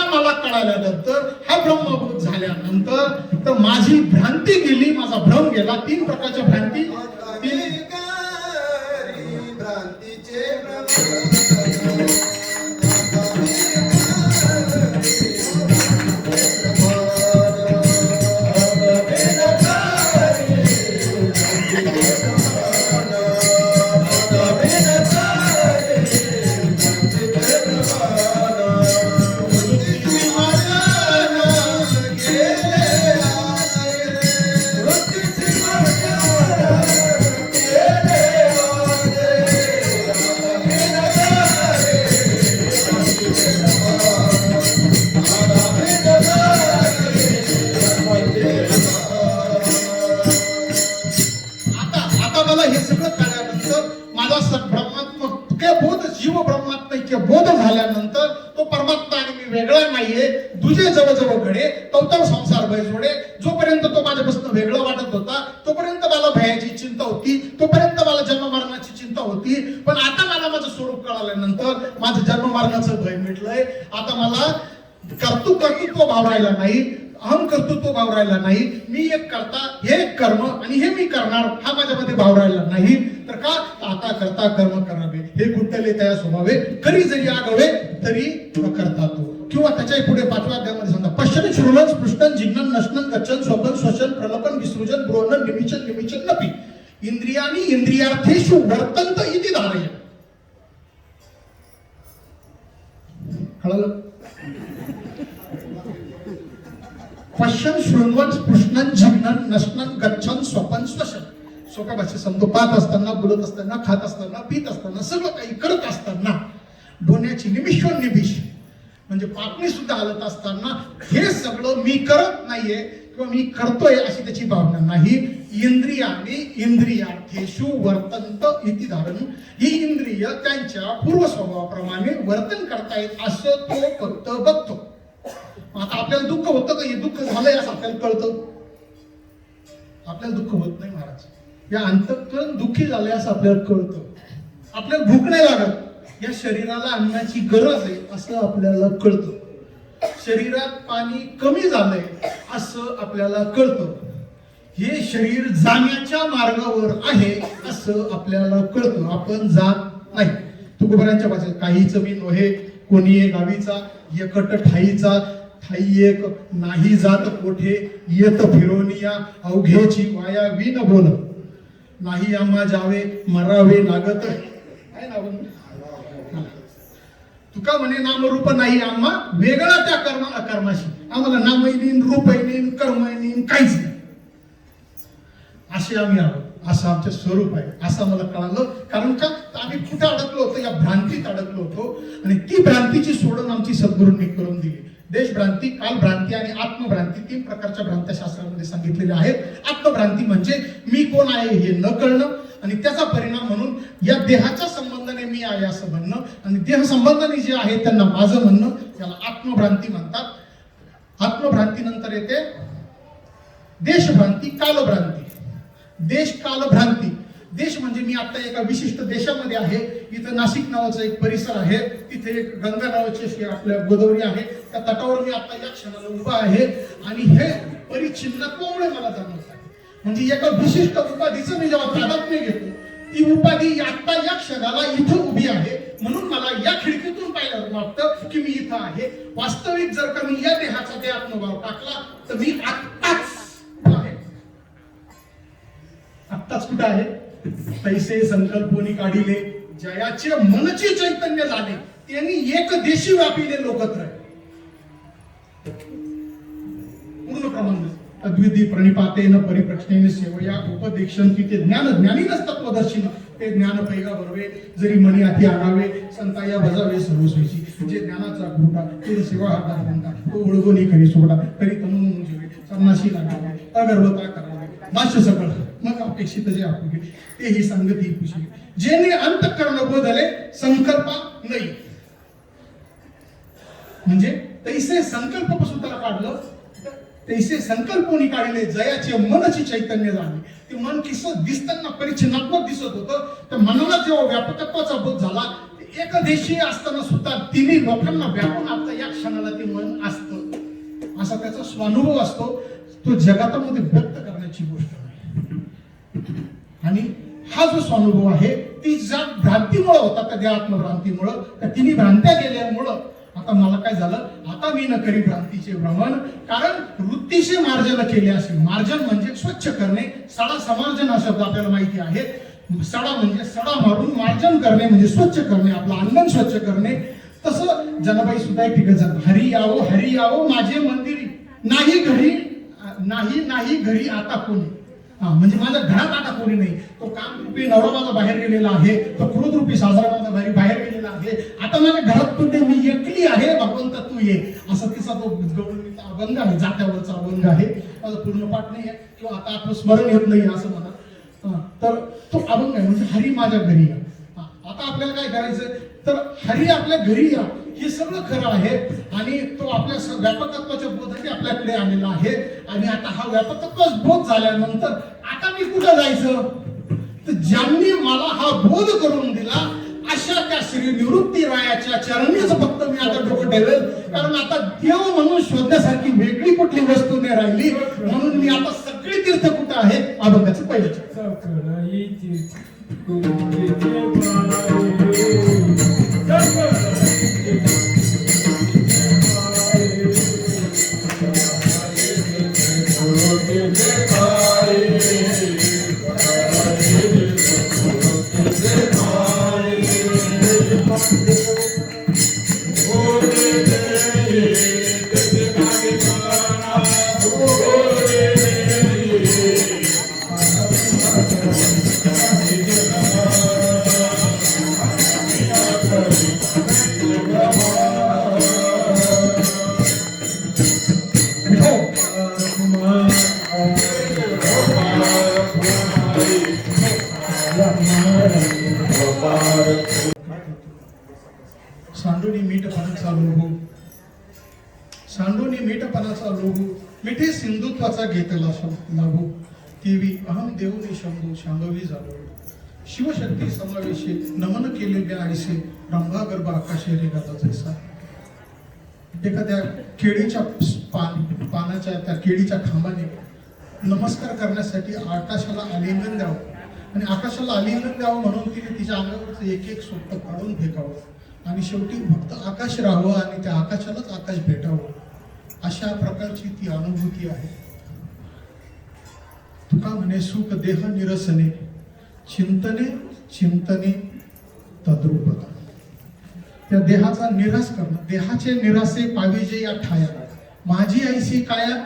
मला कळाल्यानंतर, हा ब्रह्मभूत झाल्यानंतर तर माझी भ्रांती गेली, माझा भ्रम गेला. 3 प्रकारच्या भ्रांती, जीव ब्रह्मात्मैक्य बोध झाल्यानंतर तो परमात्मा आणि मी वेगळा नाहीये, तुझे जवळ घडे तवतर संसार भय जोडे. जोपर्यंत तो माझ्यापासून वेगळं वाटत होता तोपर्यंत मला भयाची चिंता होती, तोपर्यंत मला जन्म मरणाची चिंता होती. पण आता मला माझं स्वरूप कळाल्यानंतर माझं जन्म मरणाचं भय मिटलंय. आता मला कर्तृत्व भाव राहिला नाही, अहम कर्तृत्व भाव राहिला नाही. मी एक करता, हे एक कर्म आणि हे मी करणार हा माझ्यामध्ये भाव राहिला नाही. तर का, आता करता कर्म करावे हे कुठले त्या स्वभावे, करी जरी आगवे तरी करता तो. किंवा त्याच्या पुढे 5व्या अध्यायामध्ये सांगता, पश्चन श्रुलन स्पृष्टन जिग्नन नशनन गच्छन स्वपन श्वसन प्रलपन विसृजन ब्रोहन निमिचन नपी इंद्रियानी इंद्रियार्थेषु वर्तन्त इति धारय. कळलं? पश्चन शृण्वन स्पृष्टन जिग्नन नशनन गच्छन स्वपन श्वसन. सोप्या भाषेत सांगतो, पाहत असताना, बोलत असताना, खात असताना, पित असताना, सगळं काही करत असताना डोण्याची निमिष म्हणजे पापणी सुद्धा हलत असताना हे सगळं मी करत नाहीये किंवा मी करतोय अशी त्याची भावना नाही. इंद्रियाने इंद्रियार्थेषु वर्तन्त इति धारण. ही इंद्रिय त्यांच्या पूर्व स्वभावाप्रमाणे वर्तन करतायत असं तो फक्त बघतो. आता आपल्याला दुःख होतं का, हे दुःख झालंय असं आपल्याला कळतं? आपल्याला दुःख होत नाही महाराज. या अंतःकरण दुःखी झालंय असं आपल्याला कळतं. आपल्याला भूक नाही लागत, या शरीराला अन्नाची गरज आहे असं आपल्याला कळतं. शरीरात पाणी कमी झालंय असं आपल्याला कळतं. हे शरीर जाण्याच्या मार्गावर आहे असं आपल्याला कळतं. आपण जात नाही. तुकोबारांच्या भाषेत, काहीच मी नोहे कोणी गावीचा, एकट ठाईचा ठाई एक नाही जात कोठे, येत फिरोनिया अवघेची वाया विन बोल. नाही आम्हा जावे मरावे लागत आहे ना. तुका म्हणे नामरूप नाही आम्हा वेगळा त्या अकर्माशी. आम्हाला नामही नाही, रूपही नाही, कर्मही नाही, काहीच नाही. असे आम्ही आहोत, असं आमचं स्वरूप आहे असं मला कळालं. कारण का, आम्ही कुठे अडकलो होतो, या भ्रांतीत अडकलो होतो. आणि ती भ्रांतीची सोडून आमची सद्गुरूंनी करून दिली. देशभ्रांती, कालभ्रांती आणि आत्मभ्रांती 3 प्रकारच्या भ्रांत्या शास्त्रामध्ये सांगितलेल्या आहेत. आत्मभ्रांती म्हणजे मी कोण आहे हे न कळणं आणि त्याचा परिणाम म्हणून या देहाच्या संबंधाने मी आहे असं म्हणणं आणि देह संबंधाने जे आहे त्यांना माझं म्हणणं, याला आत्मभ्रांती म्हणतात. आत्मभ्रांती नंतर येते देशभ्रांती, कालभ्रांती. देश कालभ्रांती. देश म्हणजे मी आता एका विशिष्ट देशामध्ये आहे. इथं नाशिक नावाचा एक परिसर आहे, तिथे एक गंगा नावाची आपल्या गोदावरी आहे, त्या तटावर मी आता या क्षणाला उभा आहे आणि हे परिच्छिन्नत्वामुळे मला जाणवत आहे. म्हणजे एका विशिष्ट उपाधीचं मी जेव्हा तादात्म्य घेतो ती उपाधी आता या क्षणाला इथं उभी आहे, म्हणून मला या खिडकीतून पाहिल्यावर वाटतं की मी इथं आहे. वास्तविक जर का मी या देहाचा ते आत्मभाव टाकला तर मी आत्ताच आहे. आत्ताच कुठं आहे? तैसे संकल्पोनी काढिले जयाचे मनचे चैतन्य झाले, त्यांनी एक देशी व्यापिले लोकत्र. पूर्ण प्रबंध तद्विधी प्रणिपातेन परिप्रश्नेन सेवया उपदेक्षन्ति ते ज्ञान ज्ञानीनच तत्वदर्शिन ते ज्ञान पैगा बरवे जरी मनी हाती आणावे संताया बजावे सर्वस्वीची. जे ज्ञानाचा घोडा ते सेवा हातात म्हणता तो ओळगोनी करी सोडा तरी तनु जीवे सर्नाशी लागावे अगर्वता करावे नाश सकळ मग अपेक्षित जे आपुगे ते ही संगती पुशी जेने अंतःकरण बोधले संकल्पा नाही. म्हणजे तैसे संकल्पापासून त्याला काढलं, तैसे संकल्पोनी काढले जयाचे मनची चैतन्य झाले. ते मन किसं दिसताना परिच्छिन्नात्मक दिसत होतं. त्या मनाला जेव्हा व्यापकत्वाचा बोध झाला, एकदेशीय असताना सुद्धा तिन्ही लोकांना व्यापून आता या क्षणाला ते मन असतं, असा त्याचा स्वानुभव असतो. तो जगातामध्ये व्यक्त करण्याची गोष्ट नाही. आणि हा जो स्वानुभव आहे ती ज्या भ्रांतीमुळे होता, त्या देहात्मभ्रांतीमुळं, त्या तिन्ही भ्रांत्या गेल्यामुळं आता मला काय झालं, आता मी न करी भ्रांतीचे भ्रमण. कारण वृत्तीचे मार्जन केले असेल. मार्जन म्हणजे स्वच्छ करणे. सडा समार्जन हा शब्द आपल्याला माहिती आहे. सडा म्हणजे सडा मारून मार्जन करणे म्हणजे स्वच्छ करणे, आपलं अंगण स्वच्छ करणे. तसं जनाबाई सुद्धा एक ठिकाण हरी यावो माझे मंदिरी नाही घरी नाही घरी आता कोणी. म्हणजे माझ्या घरात आता कोणी नाही. तो कामरूपी नवरा माझा बाहेर गेलेला आहे, तो क्रोधरूपी साजरा माझा बाहेर गेलेला आहे. आता माझ्या घरात तू मी एकली आहे, भगवंत तू ये. असा तिचा तो गौरवीचा अभंग आहे, जात्यावरचा अभंग आहे. माझा पूर्ण पाठ नाही आहे किंवा आता आपलं स्मरण येत नाही असं म्हणा. तर तो अभंग आहे. म्हणजे हरी माझ्या घरी या. आता आपल्याला काय करायचं, तर हरी आपल्या घरी या हे सगळं खरं आहे. आणि तो आपल्या व्यापकत्वाच्या बोधाने आपल्याकडे आलेला आहे. आणि आता हा व्यापकत्व बोध झाल्यानंतर आता मी कुठं जायचं, तर ज्यांनी मला हा बोध करून दिला अशा त्या श्री निवृत्ती रायाच्या चरणीच फक्त मी आता डोकं ठेवेल. कारण आता देव म्हणून शोधण्यासारखी वेगळी कुठली वस्तू नाही राहिली. म्हणून मी आता सगळी तीर्थ कुठं आहे अभंगाचं पहिलं. सांडोनी मीठपणाचा लोभू, सांडोनी मीठपणाचा लोभू, मिठे सिंधुत्वाचा घेतला लाभू. देवी अहम देऊनी शंभू शांभवी झालो. शिवशक्ती समावेशी नमन केले आईसे रंभा गर्भ आकाशे रे गाता जैसा. एखाद्या केळीच्या पानाच्या त्या केळीच्या खांबाने नमस्कार करण्यासाठी आकाशाला आलिंगन द्यावं आणि आकाशाला आलिंगन द्यावं म्हणून तिने तिच्या अंगावरचं एक एक सोपं काढून फेकावं आणि शेवटी फक्त आकाश राहावं आणि त्या आकाशालाच आकाश भेटावं. अशा प्रकारची ती अनुभूती आहे. तुका म्हणे सुख देह निरसने चिंतने चिंतने तद्रूपता. त्या देहाचा निराश करणं, देहाचे निरासे पाविजे या ठाया माझी ऐसी काया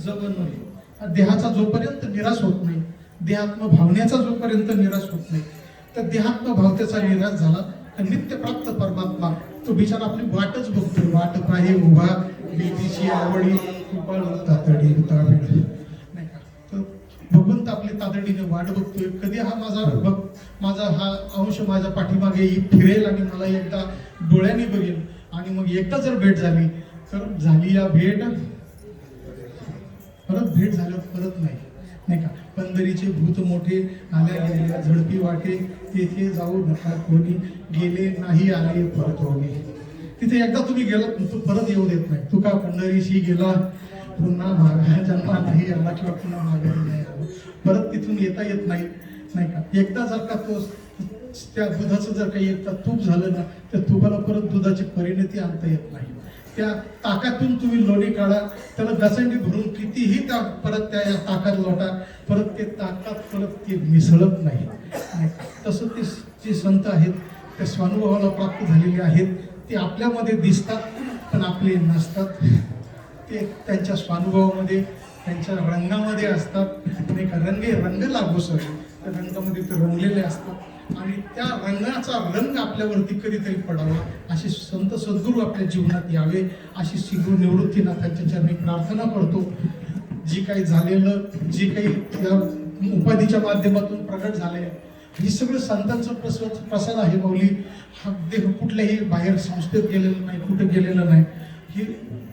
जग नये. देहाचा जोपर्यंत निराश होत नाही, देहात्म भावनेचा जोपर्यंत निराश होत नाही, तर देहात्म भावतेचा निराश झाला तर नित्य प्राप्त परमात्मा तो बिचारा आपली वाटच बघतोय. वाट पाहे उभा भीतीची आवडी कृपाळ तातडी ताबडी नाही का. तर भगवंत आपली तातडीने वाट बघतोय. कधी हा माझा हा अंश माझ्या पाठीमागे फिरेल आणि मला एकदा डोळ्याने बघेल आणि मग एकदा जर भेट झाली तर झाली या भेट परत भेट झाल्यावर परत नाही का. पंढरीचे भूत मोठे आल्या गेल्या झडपी वाटे तेथे जाऊ नका कोणी गेले नाही आले परत होणे. तिथे एकदा तुम्ही गेलात तो परत येऊ देत नाही. तू का पंढरीशी गेला पुन्हा मागा जन्मा नाही आला किंवा पुन्हा माघारी नाही आला परत तिथून येता येत नाही. नाही का. एकदा जर का तो त्या दुधाचं जर काही एकदा तूप झालं ना, त्या तुपाला परत दुधाची परिणती आणता येत नाही. त्या ताकातून तुम्ही लोणी काढा, त्याला गसंडी भरून कितीही परत त्या या ताकात लोटा, परत ते ताकात परत ते मिसळत नाही. तसं ते जे संत आहेत त्या स्वानुभवाला प्राप्त झालेले आहेत, ते आपल्यामध्ये दिसतात पण आपले नसतात. ते त्यांच्या स्वानुभवामध्ये, त्यांच्या रंगामध्ये असतात. नाही का, रंग लागू सर, त्या रंगामध्ये ते रंगलेले असतात आणि त्या रंगाचा रंग आपल्यावरती कधीतरी पडावा, असे संत सद्गुरू आपल्या जीवनात यावे, अशी श्री निवृत्तीनाथांच्या चरणी प्रार्थना करतो. जी काही झालेलं, जी काही या उपाधीच्या माध्यमातून प्रगट झाले, हे सगळं संतांचं प्रसाद आहे माऊली. हा देह कुठल्याही बाहेर संस्थेत गेलेलं नाही, कुठे गेलेलं नाही.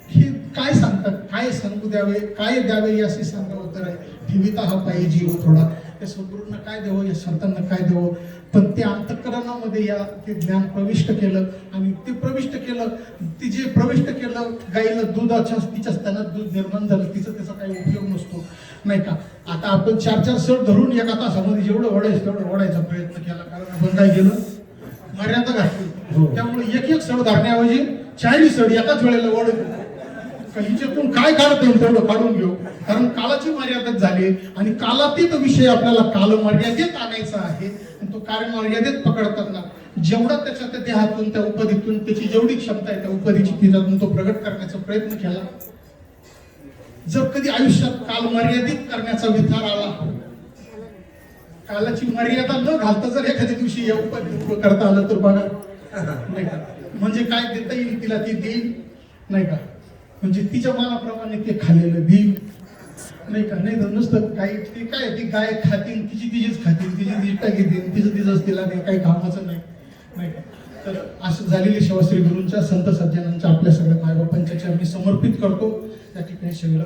हे काय सांगतात, काय सांगू द्यावे, काय द्यावे असे सांगा उत्तर आहे. ठेविता हा पाहिजे जीव थोडा, त्या सद्गुरूंना काय द्यावं, या संतांना काय द्यावं. पण ते अंतःकरणामध्ये या ते ज्ञान प्रविष्ट केलं आणि ते प्रविष्ट केलं, ते जे प्रविष्ट केलं, गाईला दुधाच्या तिच्या स्तनात दूध निर्माण झालं, तिचा त्याचा काही उपयोग नसतो. नाही का. आता आपण 4-4 सड धरून एका तासामध्ये जेवढं ओढायचं तेवढं ओढायचा प्रयत्न केला, कारण आपण काय केलं, मर्यादा घातली. त्यामुळे एक सड धरण्याऐवजी 40 सड एकाच वेळेला ओढत, हिच्यातून काय काढता येईल तेवढं काढून घेऊ, कारण कालाची मर्यादा झाली आणि कालातीत विषय आपल्याला काल मर्यादेत आणायचा आहे. तो कार्य मर्यादेत पकडतात ना, जेवढा त्याच्या त्या देहातून, त्या उपदीतून त्याची जेवढी क्षमता आहे त्या उपदीची, तिच्यातून तो प्रगट करण्याचा प्रयत्न केला. जर कधी आयुष्यात काल मर्यादित करण्याचा विचार आला, कालाची मर्यादा न घालता जर एखाद्या दिवशी या उपाधी करता आलं तर बघा, नाही का, म्हणजे काय देता येईल तिला ती देईल. नाही का, म्हणजे तिच्या मनाप्रमाणे ते खाल्लेलं देईल. नाही का. नाही तर नुसतं काही ती काय, ती गाय खातील, तिचीच खातील, तिची टाकी देईल, तिचंच तिला नाही, काही कामाचं नाही. नाही का. तर असं झालेली सेवा श्री गुरूंच्या, संत सज्जनांच्या, आपल्या सगळ्या मायबापांच्या चरणी समर्पित करतो. त्या ठिकाणी सगळं